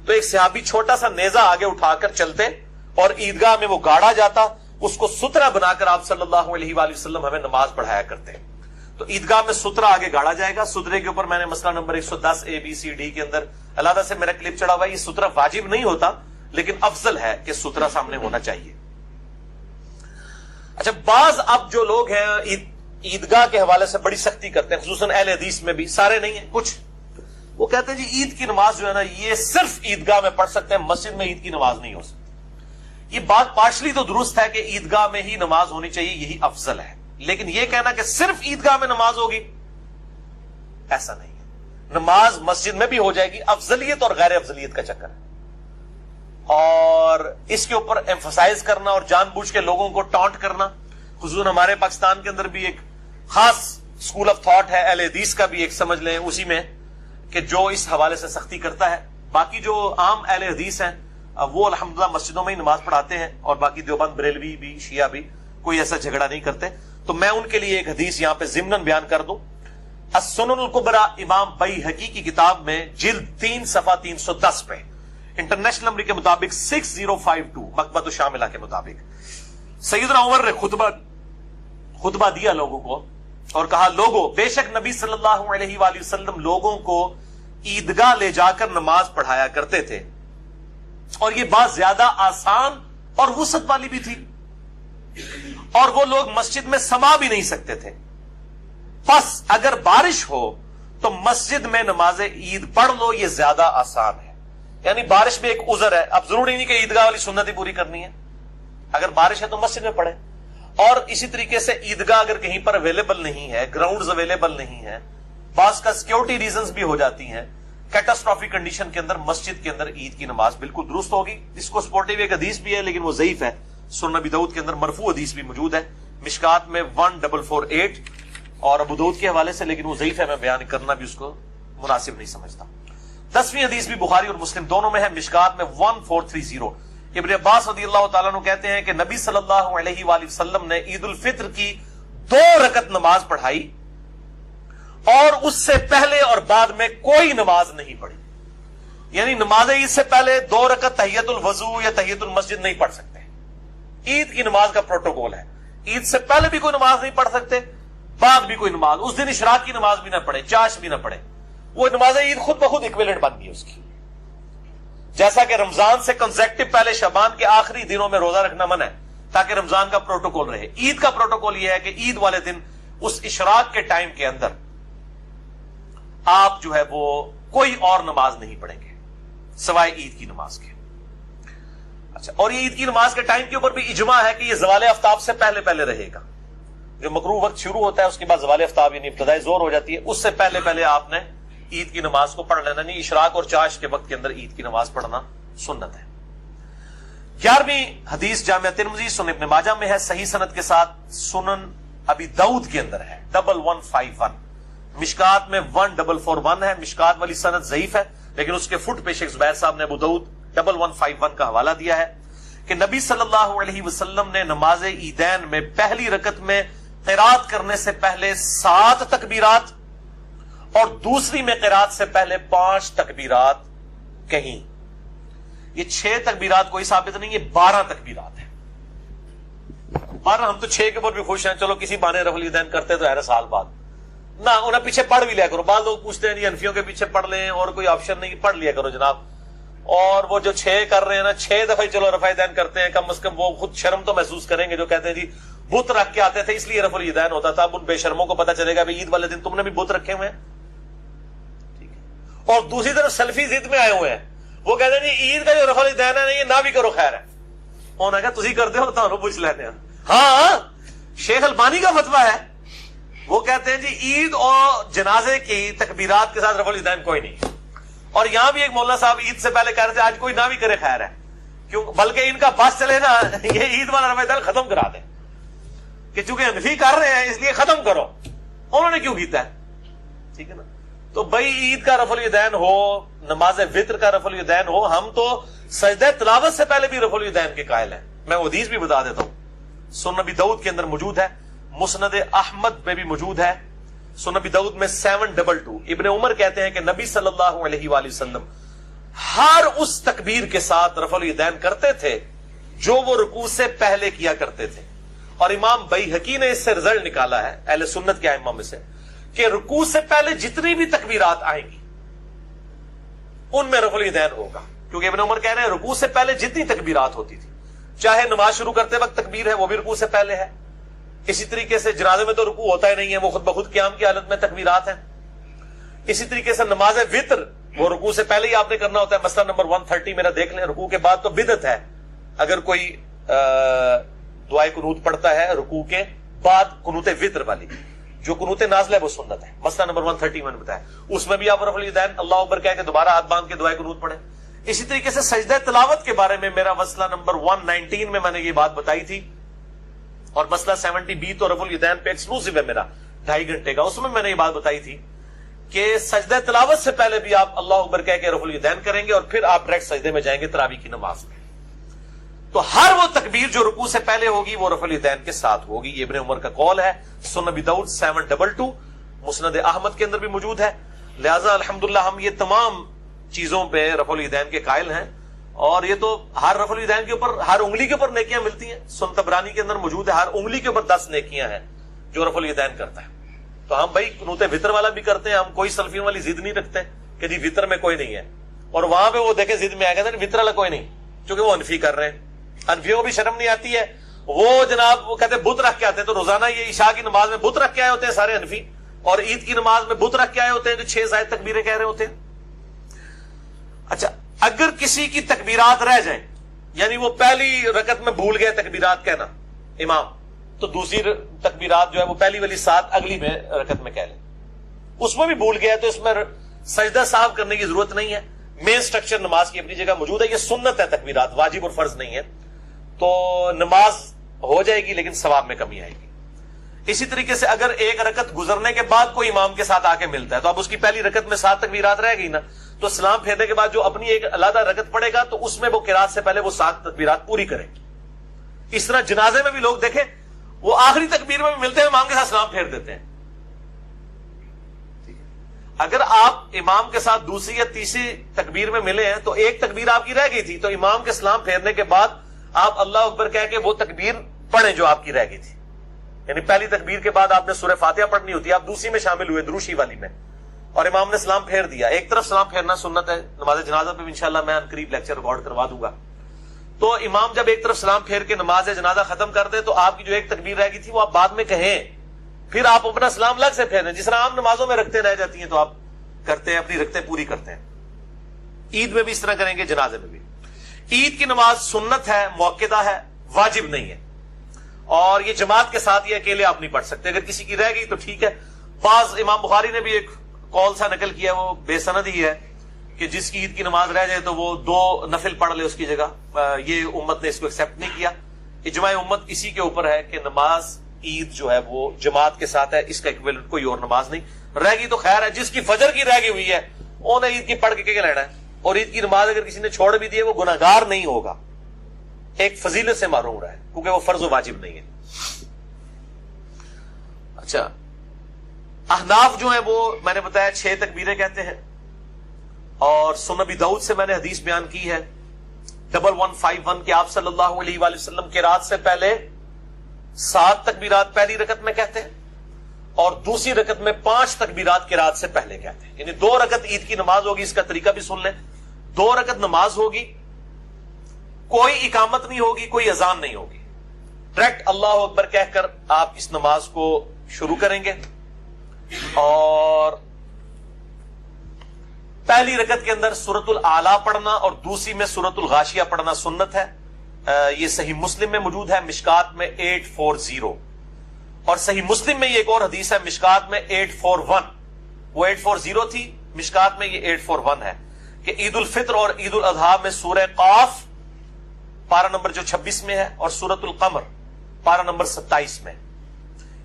تو ایک صحابی چھوٹا سا نیزہ آگے اٹھا کر چلتے اور عیدگاہ میں وہ گاڑا جاتا، اس کو سترا بنا کر آپ صلی اللہ علیہ وآلہ وسلم ہمیں نماز پڑھایا کرتے. تو عیدگاہ میں سترا آگے گاڑا جائے گا. سترے کے اوپر میں نے مسئلہ نمبر 110ABCD کے اندر علیحدہ سے میرا کلپ چڑھا ہوا ہے. یہ سترا واجب نہیں ہوتا لیکن افضل ہے کہ سترا سامنے ہونا چاہیے. اچھا بعض اب جو لوگ ہیں عیدگاہ کے حوالے سے بڑی سختی کرتے ہیں، خصوصاً اہل حدیث میں بھی، سارے نہیں ہیں کچھ، وہ کہتے ہیں جی عید کی نماز جو ہے نا یہ صرف عیدگاہ میں پڑھ سکتے ہیں، مسجد میں عید کی نماز نہیں ہو سکتی. یہ بات پارشلی تو درست ہے کہ عیدگاہ میں ہی نماز ہونی چاہیے، یہی افضل ہے، لیکن یہ کہنا کہ صرف عیدگاہ میں نماز ہوگی ایسا نہیں ہے. نماز مسجد میں بھی ہو جائے گی. افضلیت اور غیر افضلیت کا چکر ہے، اور اس کے اوپر ایمفسائز کرنا اور جان بوجھ کے لوگوں کو ٹانٹ کرنا. خصوصاً ہمارے پاکستان کے اندر بھی ایک خاص اسکول آف تھاٹ ہے اہل حدیث کا بھی، ایک سمجھ لیں اسی میں، کہ جو اس حوالے سے سختی کرتا ہے. باقی جو عام اہل حدیث ہیں وہ الحمدللہ مسجدوں میں ہی نماز پڑھاتے ہیں، اور باقی دیوبند بریلوی بھی شیعہ بھی کوئی ایسا جھگڑا نہیں کرتے. تو میں ان کے لیے ایک حدیث یہاں پہ ضمناً بیان کر دوں. السنن الکبریٰ امام بیہقی کی کتاب میں جلد 3 صفحہ 310 پہ انٹرنیشنل نمبر کے مطابق 6052 مکتبۃ الشاملہ کے مطابق سیدنا عمر نے خطبہ دیا لوگوں کو اور کہا، لوگوں، بے شک نبی صلی اللہ علیہ وآلہ وسلم لوگوں کو عیدگاہ لے جا کر نماز پڑھایا کرتے تھے، اور یہ بات زیادہ آسان اور وسعت والی بھی تھی، اور وہ لوگ مسجد میں سما بھی نہیں سکتے تھے، پس اگر بارش ہو تو مسجد میں نماز عید پڑھ لو، یہ زیادہ آسان ہے۔ یعنی بارش میں ایک عذر ہے، اب ضروری نہیں کہ عیدگاہ والی سنت ہی پوری کرنی ہے، اگر بارش ہے تو مسجد میں پڑھے۔ اور اسی طریقے سے عیدگاہ اگر کہیں پر اویلیبل نہیں ہے، گراؤنڈز اویلیبل نہیں ہے، بعض کا سیکورٹی ریزنز بھی ہو جاتی ہیں، کیٹاسٹرافک کنڈیشن کے اندر مسجد کے اندر عید کی نماز بالکل درست ہوگی۔ اس کو سپورٹیو ایک حدیث بھی ہے لیکن وہ ضعیف ہے، سنن ابی داؤد کے اندر مرفوع حدیث بھی موجود ہے، مشکات میں 1448 اور ابو داؤد کے حوالے سے، لیکن وہ ضعیف ہے، میں بیان کرنا بھی اس کو مناسب نہیں سمجھتا۔ 10ویں حدیث بھی بخاری اور مسلم دونوں میں ہے، مشکات میں 1430۔ ابن عباس رضی اللہ تعالیٰ عنہ کہتے ہیں کہ نبی صلی اللہ علیہ وآلہ وسلم نے عید الفطر کی 2 رکعت نماز پڑھائی اور اس سے پہلے اور بعد میں کوئی نماز نہیں پڑھی۔ یعنی نماز عید سے پہلے 2 رکعت تحیۃ الوضو یا تحیۃ المسجد نہیں پڑھ سکتے، عید کی نماز کا پروٹوکول ہے، عید سے پہلے بھی کوئی نماز نہیں پڑھ سکتے، بعد بھی کوئی نماز، اس دن اشراق کی نماز بھی نہ پڑھے، چاش بھی نہ پڑھے، وہ نماز عید خود بخود ایکویلنٹ بن گئی اس کی۔ جیسا کہ رمضان سے کنزیکٹو پہلے شعبان کے آخری دنوں میں روزہ رکھنا منع ہے تاکہ رمضان کا پروٹوکول رہے، عید کا پروٹوکول یہ ہے کہ عید والے دن اس اشراق کے ٹائم کے اندر آپ جو ہے وہ کوئی اور نماز نہیں پڑھیں گے سوائے عید کی نماز کے۔ اچھا، اور یہ عید کی نماز کے ٹائم کے اوپر بھی اجماع ہے کہ یہ زوال آفتاب سے پہلے پہلے رہے گا، جو مکروہ وقت شروع ہوتا ہے اس کے بعد زوال آفتاب یعنی ابتدائی ظہر ہو جاتی ہے، اس سے پہلے پہلے آپ نے عید کی نماز کو پڑھ لینا، نہیں اشراق اور چاش کے وقت کے اندر عید کی نماز پڑھنا سنت ہے۔ 11ویں حدیث جامعہ ترمذی سنن ابن ماجہ میں ہے، صحیح سند کے ساتھ سنن ابی داؤد کے اندر ہے 1151، مشکات میں 1441 ہے، مشکات والی سند ضعیف ہے لیکن اس کے فٹ پہ شیخ زبیر صاحب نے ابو داؤد 1151 کا حوالہ دیا ہے کہ نبی صلی اللہ علیہ وسلم نے نماز عیدین میں پہلی رکعت میں قرات کرنے سے پہلے 7 تکبیرات اور دوسری میں قرات سے پہلے 5 تکبیرات کہیں۔ یہ 6 تکبیرات کوئی ثابت نہیں، یہ 12 تکبیرات ہیں۔ 12 ہم تو 6 کے اوپر بھی خوش ہیں، چلو کسی بہانے رفع الیدین کرتے تو ہر سال بعد نہ انہیں پیچھے پڑھ بھی لیا کرو۔ بعض لوگ پوچھتے ہیں انفیوں کے پیچھے پڑھ لیں اور کوئی آپشن نہیں، پڑھ لیا کرو جناب۔ اور وہ جو 6 کر رہے ہیں نا، 6 دفعہ چلو رفع الیدین کرتے ہیں، کم از کم وہ خود شرم تو محسوس کریں گے، جو کہتے ہیں جی بت رکھ کے آتے تھے اس لیے رفع الیدین ہوتا تھا، اب ان بے شرموں کو پتا چلے گا عید والے دن تم نے بھی بت رکھے ہوئے ہیں۔ اور دوسری طرف سلفی ضد میں آئے ہوئے ہیں، وہ کہتے ہیں جی عید کا جو رفع الیدین ہے یہ نہ بھی کرو خیر ہے، انہوں نے کہا تسی کرتے ہو تو پوچھ لیتے ہیں۔ ہاں شیخ البانی کا فتویٰ ہے، وہ کہتے ہیں جی عید اور جنازے کی تکبیرات کے ساتھ رفع الیدین کوئی نہیں۔ اور یہاں بھی ایک مولانا صاحب عید سے پہلے کہہ رہے تھے آج کوئی نہ بھی کرے خیر ہے، کیوں بلکہ ان کا بس چلے نا یہ عید والا رفع الیدین ختم کرا دیں کہ چونکہ انفی کر رہے ہیں اس لیے ختم کرو، انہوں نے کیوں کیتا ہے؟ ٹھیک ہے نا، تو بھائی عید کا رفع الیدین ہو، نماز وطر کا رفع الیدین ہو، ہم تو سجدہ تلاوت سے پہلے بھی رفع الیدین کے قائل ہیں۔ میں وہ حدیث بھی بتا دیتا ہوں، سنن ابی داؤد کے اندر موجود ہے، مسند احمد میں بھی موجود ہے، سنن ابی داؤد میں 722۔ ابن عمر کہتے ہیں کہ نبی صلی اللہ علیہ وآلہ وسلم ہر اس تکبیر کے ساتھ رفع الیدین کرتے تھے جو وہ رکوع سے پہلے کیا کرتے تھے، اور امام بیہقی نے اس سے رزلٹ نکالا ہے اہل سنت کے ائمہ میں سے کہ رکوع سے پہلے جتنی بھی تکبیرات آئیں گی ان میں رفع الیدین ہوگا، کیونکہ ابن عمر کہہ رہے ہیں رکوع سے پہلے جتنی تکبیرات ہوتی تھی، چاہے نماز شروع کرتے وقت تکبیر ہے وہ بھی رکوع سے پہلے ہے، اسی طریقے سے جنازے میں تو رکوع ہوتا ہی نہیں ہے، وہ خود بخود قیام کی حالت میں تکبیرات ہیں، اسی طریقے سے نماز وطر وہ رکوع سے پہلے ہی آپ نے کرنا ہوتا ہے، مسئلہ نمبر 130 میرا دیکھ لیں، رکوع کے بعد تو بدعت ہے اگر کوئی دعائے قنوت پڑھتا ہے رکوع کے بعد، قنوت وطر والی، جو قنوت نازلہ ہے وہ سنت ہے، مسئلہ نمبر 130 میں نے بتایا، اس میں بھی آپ رفع الیدین اللہ اکبر کہہ کے دوبارہ ہاتھ باندھ کے دعائے قنوت پڑھیں۔ اسی طریقے سے سجدہ تلاوت کے بارے میں میرا مسئلہ نمبر 119 میں نے یہ بات بتائی تھی، اور مسئلہ 70B تو رفع الیدین پہ ایکسکلوسیو ہے میرا 2.5 گھنٹے کا، اس میں نے یہ بات بتائی تھی کہ سجدہ تلاوت سے پہلے بھی آپ اللہ اکبر کہہ کے رفع الیدین کریں گے اور پھر آپ ڈائریکٹ سجدے میں جائیں گے تراویح کی نماز میں، تو ہر وہ تکبیر جو رکوع سے پہلے ہوگی وہ رفع الیدین کے ساتھ ہوگی، یہ ابن عمر کا قول ہے، سنن ابی داؤد 722۔ مسند احمد کے اندر بھی موجود ہے. لہذا الحمدللہ ہم یہ تمام چیزوں پہ رفع الیدین کے قائل ہیں, اور یہ تو ہر رفع الیدین کے اوپر ہر انگلی کے اوپر نیکیاں ملتی ہیں. سنن طبرانی کے اندر موجود ہے, ہر انگلی کے اوپر 10 نیکیاں ہیں جو رفع الیدین کرتا ہے. تو ہم بھائی قنوت وطر والا بھی کرتے ہیں, ہم کوئی سلفیوں والی ضد نہیں رکھتے کہ جی وطر میں کوئی نہیں ہے, اور وہاں پہ وہ دیکھیں ضد میں آ گئے وطر والا کوئی نہیں, چونکہ وہ حنفی کر رہے ہیں. حنفیوں کو بھی شرم نہیں آتی ہے, وہ جناب وہ کہتے ہیں بت رکھ کے آتے ہیں, تو روزانہ یہ عشاء کی نماز میں بت رکھ کے آئے ہوتے ہیں سارے حنفی, اور عید کی نماز میں بت رکھ کے آئے ہوتے ہیں جو 6 زائد تکبیریں کہہ رہے ہوتے ہیں. اچھا, اگر کسی کی تکبیرات رہ جائیں, یعنی وہ پہلی رکعت میں بھول گئے تکبیرات کہنا امام, تو دوسری تکبیرات جو ہے وہ پہلی والی 7 اگلی میں رکعت میں کہہ لیں. اس میں بھی بھول گیا تو اس میں سجدہ صاحب کرنے کی ضرورت نہیں ہے. مین سٹرکچر نماز کی اپنی جگہ موجود ہے, یہ سنت ہے تکبیرات, واجب اور فرض نہیں ہے. تو نماز ہو جائے گی لیکن ثواب میں کمی آئے گی. اسی طریقے سے اگر ایک رکعت گزرنے کے بعد کوئی امام کے ساتھ آ کے ملتا ہے, تو اب اس کی پہلی رکعت میں 7 تکبیرات رہ گئی نا, تو سلام پھیرنے کے بعد جو اپنی ایک علیحدہ رکعت پڑے گا تو اس میں وہ قرات سے پہلے وہ 7 تکبیرات پوری کرے. اس طرح جنازے میں بھی لوگ دیکھیں وہ آخری تکبیر میں بھی ملتے ہیں, امام کے ساتھ سلام پھیر دیتے ہیں. اگر آپ امام کے ساتھ دوسری یا تیسری تکبیر میں ملے ہیں تو ایک تکبیر آپ کی رہ گئی تھی, تو امام کے سلام پھیرنے کے بعد آپ اللہ اکبر کہہ کے وہ تکبیر پڑھیں جو آپ کی رہ گئی تھی. یعنی پہلی تکبیر کے بعد آپ نے سورہ فاتحہ پڑھنی ہوتی ہے, آپ دوسری میں شامل ہوئے دروشی والی میں, اور امام نے سلام پھیر دیا. ایک طرف سلام پھیرنا سنت ہے, نماز جنازہ پہ انشاءاللہ میں ان قریب لیکچر ریکارڈ کروا دوں گا. تو امام جب ایک طرف سلام پھیر کے نماز جنازہ ختم کر دے تو آپ کی جو ایک تکبیر رہ گئی تھی وہ آپ بعد میں کہیں, پھر آپ اپنا سلام الگ سے پھیریں, جس طرح عام نمازوں میں رکھتے رہ جاتی ہیں تو آپ کرتے ہیں, اپنی رکھتے پوری کرتے ہیں. عید میں بھی اس طرح کریں گے, جنازے میں بھی. عید کی نماز سنت ہے, موقدہ ہے, واجب نہیں ہے, اور یہ جماعت کے ساتھ یہ اکیلے آپ نہیں پڑھ سکتے. اگر کسی کی رہ گئی تو ٹھیک ہے. بعض امام بخاری نے بھی ایک قول سا نقل کیا, وہ بے سند ہی ہے, کہ جس کی عید کی نماز رہ جائے تو وہ 2 نفل پڑھ لے اس کی جگہ. یہ امت نے اس کو ایکسپٹ نہیں کیا. اجماع امت اسی کے اوپر ہے کہ نماز عید جو ہے وہ جماعت کے ساتھ ہے, اس کا ایکویلنٹ کوئی اور نماز نہیں. رہ گئی تو خیر ہے, جس کی فجر کی رہ گئی ہوئی ہے انہیں عید کی پڑھ کے کیا لینا ہے. اور عید کی نماز اگر کسی نے چھوڑ بھی دی ہے وہ گناہگار نہیں ہوگا, ایک فضیلت سے محروم رہا ہے, کیونکہ وہ فرض و واجب نہیں ہے. اچھا, احناف جو ہیں وہ میں نے بتایا 6 تکبیریں کہتے ہیں, اور سنن ابی داؤد سے میں نے حدیث بیان کی ہے 1151 کہ آپ صلی اللہ علیہ وآلہ وسلم کے رات سے پہلے 7 تکبیرات پہلی رکعت میں کہتے ہیں, اور دوسری رکعت میں 5 تکبیرات کے رات سے پہلے کہتے ہیں. یعنی 2 رکعت عید کی نماز ہوگی, اس کا طریقہ بھی سن لیں. 2 رکعت نماز ہوگی, کوئی اقامت نہیں ہوگی, کوئی اذان نہیں ہوگی, ڈائریکٹ اللہ اکبر کہہ کر آپ اس نماز کو شروع کریں گے. اور پہلی رکعت کے اندر سورۃ الاعلی پڑھنا اور دوسری میں سورۃ الغاشیہ پڑھنا سنت ہے. یہ صحیح مسلم میں موجود ہے, مشکات میں 840, اور صحیح مسلم میں یہ ایک اور حدیث ہے مشکات میں 841. وہ 840 تھی, مشکات میں یہ 841 ہے, کہ عید الفطر اور عید الاضحیٰ میں سورہ قاف پارہ نمبر جو 26 میں ہے, اور سورۃ القمر پارہ نمبر 27 میں,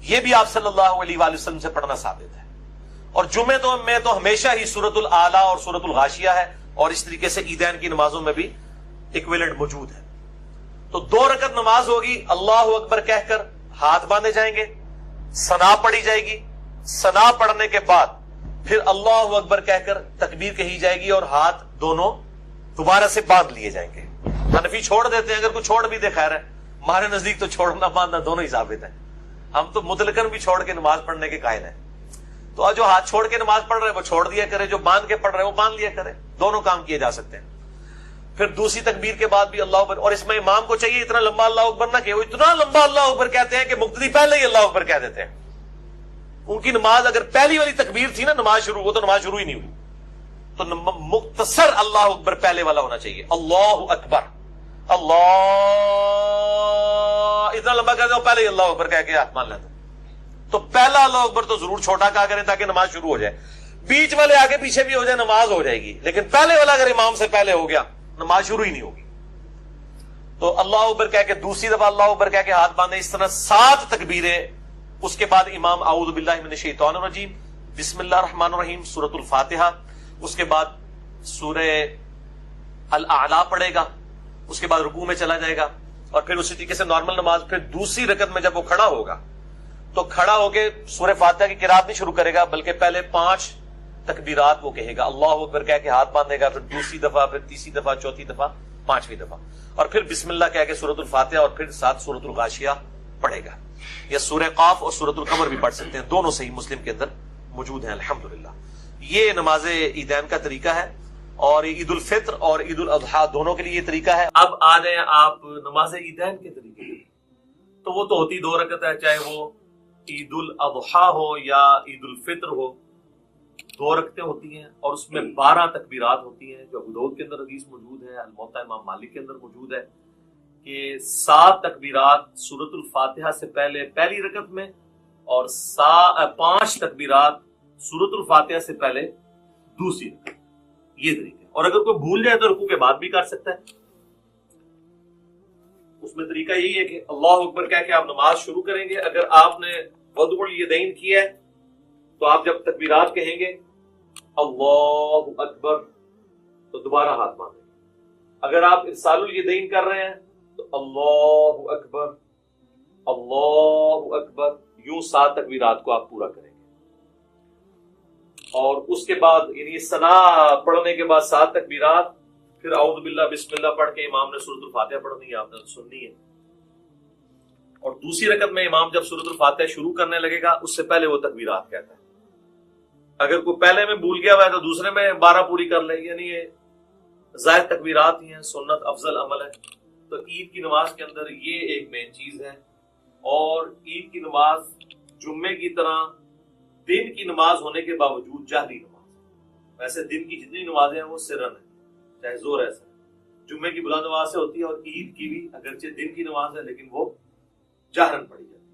یہ بھی آپ صلی اللہ علیہ وآلہ وسلم سے پڑھنا ثابت ہے. اور جمعے میں تو ہمیشہ ہی سورۃ الاعلی اور سورۃ الغاشیہ ہے, اور اس طریقے سے عیدین کی نمازوں میں بھی ایکویلنٹ موجود ہے. تو 2 رکعت نماز ہوگی, اللہ اکبر کہہ کر ہاتھ باندھے جائیں گے, ثنا پڑھی جائے گی, ثنا پڑھنے کے بعد پھر اللہ اکبر کہہ کر تکبیر کہی جائے گی, اور ہاتھ دونوں دوبارہ سے باندھ لیے جائیں گے. حنفی چھوڑ دیتے ہیں, اگر کوئی چھوڑ بھی دے خیر ہے, ہمارے نزدیک تو چھوڑنا باندھنا دونوں ہی ثابت ہے. ہم تو مطلقاً بھی چھوڑ کے نماز پڑھنے کے قائل ہیں. تو جو ہاتھ چھوڑ کے نماز پڑھ رہے وہ چھوڑ دیا کرے, جو باندھ کے پڑھ رہے وہ باندھ لیا کرے, دونوں کام کیے جا سکتے ہیں. پھر دوسری تکبیر کے بعد بھی اللہ اکبر, اور اس میں امام کو چاہیے اتنا لمبا اللہ اکبر نہ کہ وہ اتنا لمبا اللہ اکبر کہتے ہیں کہ مقتدی پہلے ہی اللہ اکبر کہہ دیتے ہیں. ان کی نماز اگر پہلی والی تکبیر تھی نا نماز شروع, وہ تو نماز شروع ہی نہیں ہوئی. تو مختصر اللہ اکبر پہلے والا ہونا چاہیے, اللہ اکبر, اللہ, اتنا لمبا کہتے ہو پہلے ہی اللہ اکبر کہہ کے ہاتھ مان لیتے. تو پہلا اللہ اکبر تو ضرور چھوٹا کہا کریں تاکہ نماز شروع ہو جائے. بیچ والے آگے پیچھے بھی ہو جائے نماز ہو جائے گی, لیکن پہلے والا اگر امام سے پہلے ہو گیا نماز شروع ہی نہیں ہوگی. تو اللہ اکبر کہہ کے دوسری دفعہ اللہ اکبر کہہ کے ہاتھ باندھے. اس طرح 7 تکبیریں. اس کے بعد امام اعوذ باللہ من الشیطان الرجیم, بسم اللہ الرحمن الرحیم, سورۃ الفاتحہ, اس کے بعد سورہ الاعلی پڑھے گا, اس کے بعد رکوع میں چلا جائے گا, اور پھر اسی طریقے سے نارمل نماز. پھر دوسری رکعت میں جب وہ کھڑا ہوگا تو کھڑا ہو کے سورہ فاتحہ کی قرات نہیں شروع کرے گا، بلکہ پہلے 5 تکبیرات وہ کہے گا، اللہ اکبر کہہ کے ہاتھ باندھے گا، پھر دوسری دفعہ، پھر تیسری دفعہ، چوتھی دفعہ، 5ویں دفعہ، اور پھر بسم اللہ کہہ کے سورۃ الفاتحہ اور پھر ساتھ سورۃ الغاشیہ پڑھے گا. یا سورہ قاف اور سورۃ القمر بھی پڑھ سکتے ہیں، دونوں صحیح مسلم کے اندر موجود ہیں الحمدللہ. یہ نماز عیدین کا طریقہ ہے، اور عید الفطر اور عید الاضحیٰ دونوں کے لیے یہ طریقہ ہے. اب آ جائیں آپ نماز عیدین کے طریقے، تو وہ تو ہوتی 2 رکعت ہے، چاہے وہ عید الاضحیٰ ہو یا عید الفطر ہو، 2 رکعتیں ہوتی ہیں اور اس میں 12 تکبیرات ہوتی ہیں، جو ابو داؤد کے اندر حدیث موجود ہے، الموطا امام مالک کے اندر موجود ہے کہ 7 تکبیرات سورۃ الفاتحہ سے پہلے پہلی رکعت میں، اور 5 تکبیرات سورۃ الفاتحہ سے پہلے دوسری رکعت. یہ طریقہ ہے. اور اگر کوئی بھول جائے تو رکوع کے بعد بھی کر سکتا ہے. اس میں طریقہ یہی ہے کہ اللہ اکبر کہہ کے آپ نماز شروع کریں گے. اگر آپ نے وضع الیدین کیا ہے تو آپ جب تکبیرات کہیں گے اللہ اکبر تو دوبارہ ہاتھ باندھیں گے. اگر آپ ارسال الیدین کر رہے ہیں تو اللہ اکبر اللہ اکبر، یوں 7 تکبیرات کو آپ پورا کریں گے. اور اس کے بعد یعنی ثنا پڑھنے کے بعد 7 تکبیرات، پھر اعوذ باللہ بسم اللہ پڑھ کے امام نے سورۃ الفاتحہ پڑھنی ہے، آپ نے سننی ہے. اور دوسری رکعت میں امام جب سورۃ الفاتحہ شروع کرنے لگے گا اس سے پہلے وہ تکبیرات کہتا ہے. اگر کوئی پہلے میں بھول گیا ہوا ہے تو دوسرے میں 12 پوری کر لے. یعنی یہ زائد تکبیرات ہی ہیں، سنت افضل عمل ہے. تو عید کی نماز کے اندر یہ ایک مین چیز ہے. اور عید کی نماز جمعے کی طرح دن کی نماز ہونے کے باوجود جہری نماز. ویسے دن کی جتنی نمازیں ہیں وہ سرن ہیں، چاہے زور ایسا جمعے کی بلند آواز سے ہوتی ہے، اور عید کی بھی اگرچہ دن کی نماز ہے لیکن وہ جہرن پڑھی جاتی ہے.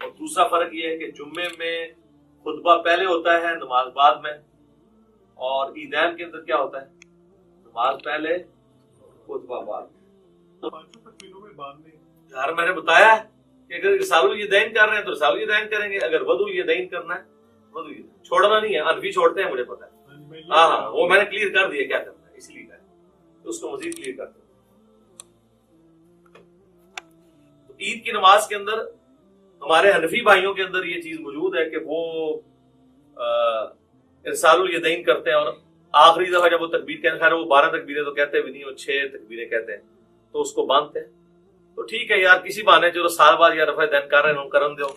اور دوسرا فرق یہ ہے کہ جمعے میں خطبہ پہلے ہوتا ہے، نماز بعد میں، اور عیدین کے اندر کیا ہوتا ہے؟ نماز پہلے خطبہ بعد. یار میں نے بتایا کہ اگر رسال الیدین کر رہے ہیں تو رسال الیدین کریں گے، اگر وضع الیدین کرنا ہے وضع الیدین. چھوڑنا نہیں ہے، انفی چھوڑتے ہیں مجھے پتا ہے. ہاں وہ میں نے کلیئر کر دیا کیا کرنا ہے، اس لیے تو اس کو مزید کلیئر کرتے ہیں. تو عید کی نماز کے اندر ہمارے حنفی بھائیوں کے اندر یہ چیز موجود ہے کہ وہ ارسال الیدین کرتے ہیں، اور آخری دفعہ جب وہ تکبیر کہتے ہیں، خیر وہ 12 تکبیریں تو کہتے بھی نہیں، وہ 6 تکبیریں کہتے ہیں، تو اس کو باندھتے ہیں. تو ٹھیک ہے یار، کسی بہانے جو سال بعد یا رفع دین کر رہے ہیں کرن دو.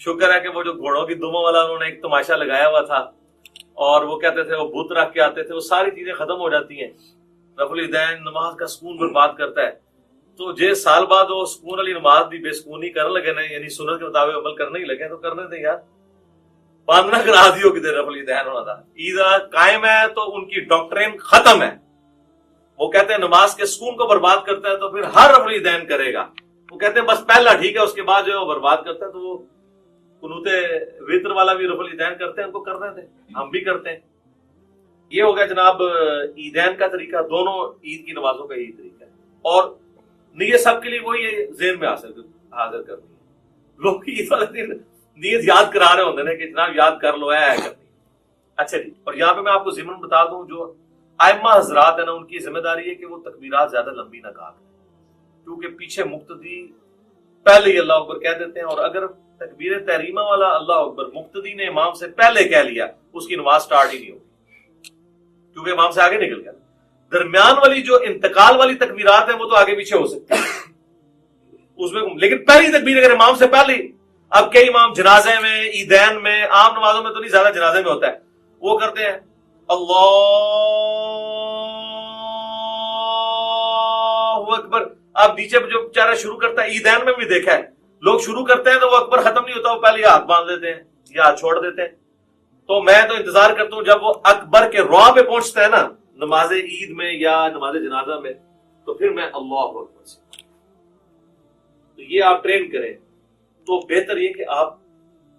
شکر ہے کہ وہ جو گھوڑوں کی دموں والا انہوں نے ایک تماشا لگایا ہوا تھا، اور وہ کہتے تھے وہ بت رکھ کے آتے تھے، وہ ساری چیزیں ختم ہو جاتی ہیں. رفع الیدین نماز کا سکون برباد کرتا ہے. تو جے سال بعد وہ سکون والی نماز بھی بے سکونی کرنے لگے نا، یعنی سنت کے مطابق عمل کرنے ہی لگے، تو کرنے تھے یار. باندھنا کرا دیو کدھر رفع الیدین ہونا تھا. عید قائم ہے تو ان کی ڈاکٹرین ختم ہے. وہ کہتے ہیں نماز کے سکون کو برباد کرتا ہے تو پھر ہر رفع الیدین کرے گا. وہ کہتے ہیں بس پہلا ٹھیک ہے، اس کے بعد جو ہے وہ برباد کرتا ہے. تو وہ قنوت وتر والا بھی رفع الیدین کرتے ہیں، ان کو کرنے تھے، ہم بھی کرتے ہیں. یہ ہو گیا جناب عیدین کا طریقہ. دونوں عید کی نمازوں کا یہی طریقہ ہے. اور نیت سب کے لیے وہی ہے، ذہن میں حاضر کرنی ہے. لوگ عید والے دن نیت یاد کرا رہے ہوتے ہیں کہ جناب یاد کر لو ہے کرنی. اچھا جی، اور یہاں پہ میں آپ کو ضمن بتا دوں، جو ائمہ حضرات ہیں نا، ان کی ذمہ داری ہے کہ وہ تکبیرات زیادہ لمبی نہ کہا کریں، کیونکہ پیچھے مقتدی پہلے ہی اللہ اکبر کہہ دیتے ہیں. اور اگر تکبیر تحریمہ والا اللہ اکبر مقتدی نے امام سے پہلے کہہ لیا، اس کی نماز سٹارٹ ہی نہیں ہوگی، کیونکہ امام سے آگے نکل گیا. درمیان والی جو انتقال والی تکبیرات ہیں وہ تو آگے پیچھے ہو سکتی ہیں اس میں، لیکن پہلی تکبیر اگر امام سے پہلے. اب کئی امام جنازے میں، عیدین میں، عام نمازوں میں تو نہیں، زیادہ جنازے میں ہوتا ہے، وہ کرتے ہیں اللہ اکبر. اب نیچے جو بیچارہ شروع کرتا ہے، عیدین میں بھی دیکھا ہے لوگ شروع کرتے ہیں تو وہ اکبر ختم نہیں ہوتا، وہ پہلے ہاتھ باندھ دیتے ہیں یا ہاتھ چھوڑ دیتے ہیں. تو میں تو انتظار کرتا ہوں جب وہ اکبر کے رواں پہ پہنچتا ہے نا نماز عید میں یا نماز جنازہ میں، تو پھر میں اللہ اکبر سے. تو یہ آپ ٹرین کریں تو بہتر یہ کہ آپ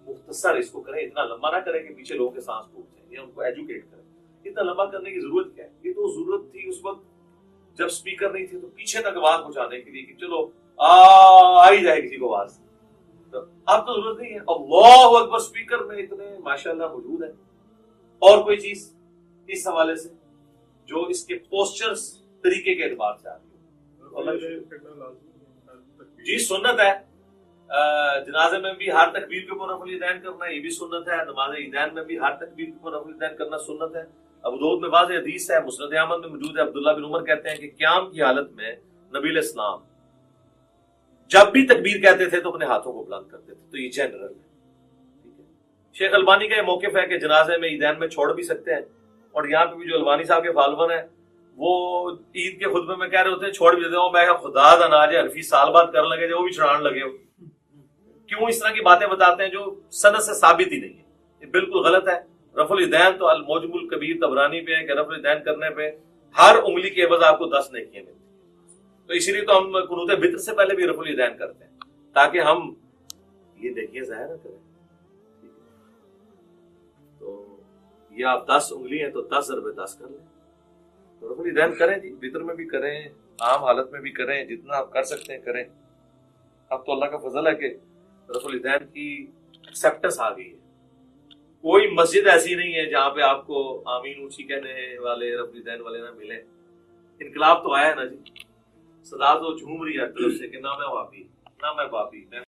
مختصر اس کو کریں، اتنا لمبا نہ کریں کہ پیچھے لوگوں کے سانس ٹوٹ جائیں، یا ان کو ایجوکیٹ کریں. اتنا لمبا کرنے کی ضرورت کیا ہے؟ یہ تو ضرورت تھی اس وقت جب سپیکر نہیں تھے، تو پیچھے تک آواز پہنچانے کے لیے کہ چلو آ ہی جائے کسی کو آواز. تو اب تو ضرورت نہیں ہے. اللہ اکبر سپیکر میں اتنے ماشاءاللہ موجود ہے. اور کوئی چیز اس حوالے سے جو اس کے پوسچرز طریقے کے اعتبار سے آتی ہے؟ جی سنت ہے، جنازے میں بھی ہر تکبیر کے اوپر رفع الیدین کرنا یہ بھی سنت ہے. نماز عیدین میں بھی ہر تکبیر کے اوپر رفع الیدین کرنا سنت ہے. ابو داؤد میں واضح حدیث ہے, مسند احمد میں موجود ہے. عبداللہ بن عمر کہتے ہیں کہ قیام کی حالت میں نبی علیہ السلام جب بھی تکبیر کہتے تھے تو اپنے ہاتھوں کو بلند کرتے تھے. تو یہ جنرل ہے. شیخ البانی کا یہ موقف ہے کہ جنازے میں عیدین میں چھوڑ بھی سکتے ہیں, اور یہاں پہ بھی جو البانی صاحب کے فالوور ہیں وہ عید کے خطبے میں کہہ رہے ہوتے ہیں چھوڑ بھی دیتے ہوں. میں خدا دا ناج حرفی سال بعد کرنے لگے جو وہ بھی چھڑان لگے ہو. کیوں اس طرح کی باتیں بتاتے ہیں جو سند سے ثابت ہی نہیں ہے. یہ بالکل غلط ہے. رفع الیدین تو الموجم الکبیر طبرانی پہ ہے کہ رفع الیدین کرنے پہ ہر انگلی کے عوض آپ کو 10 نیکیاں ملتی ہیں. تو اسی لیے تو ہم قنوت بطر سے پہلے بھی رفع الیدین کرتے ہیں تاکہ ہم یہ نیکیاں ظاہر نہ کریں. تو یہ آپ 10 انگلی ہیں تو 10 ضرب 10 کر لیں. تو رفع الیدین کریں جی, بطر میں بھی کریں, عام حالت میں بھی کریں, جتنا آپ کر سکتے ہیں کریں. اب تو اللہ کا فضل ہے کہ رفع الیدین کی ایکسیپٹنس آ گئی ہے. کوئی مسجد ایسی نہیں ہے جہاں پہ آپ کو آمین اونچی کہنے والے رفع الیدین والے نہ ملیں. انقلاب تو آیا ہے نا جی, صدا تو جھوم رہی ہے طرف سے کہ نہ میں وابی نہ میں بابی, میں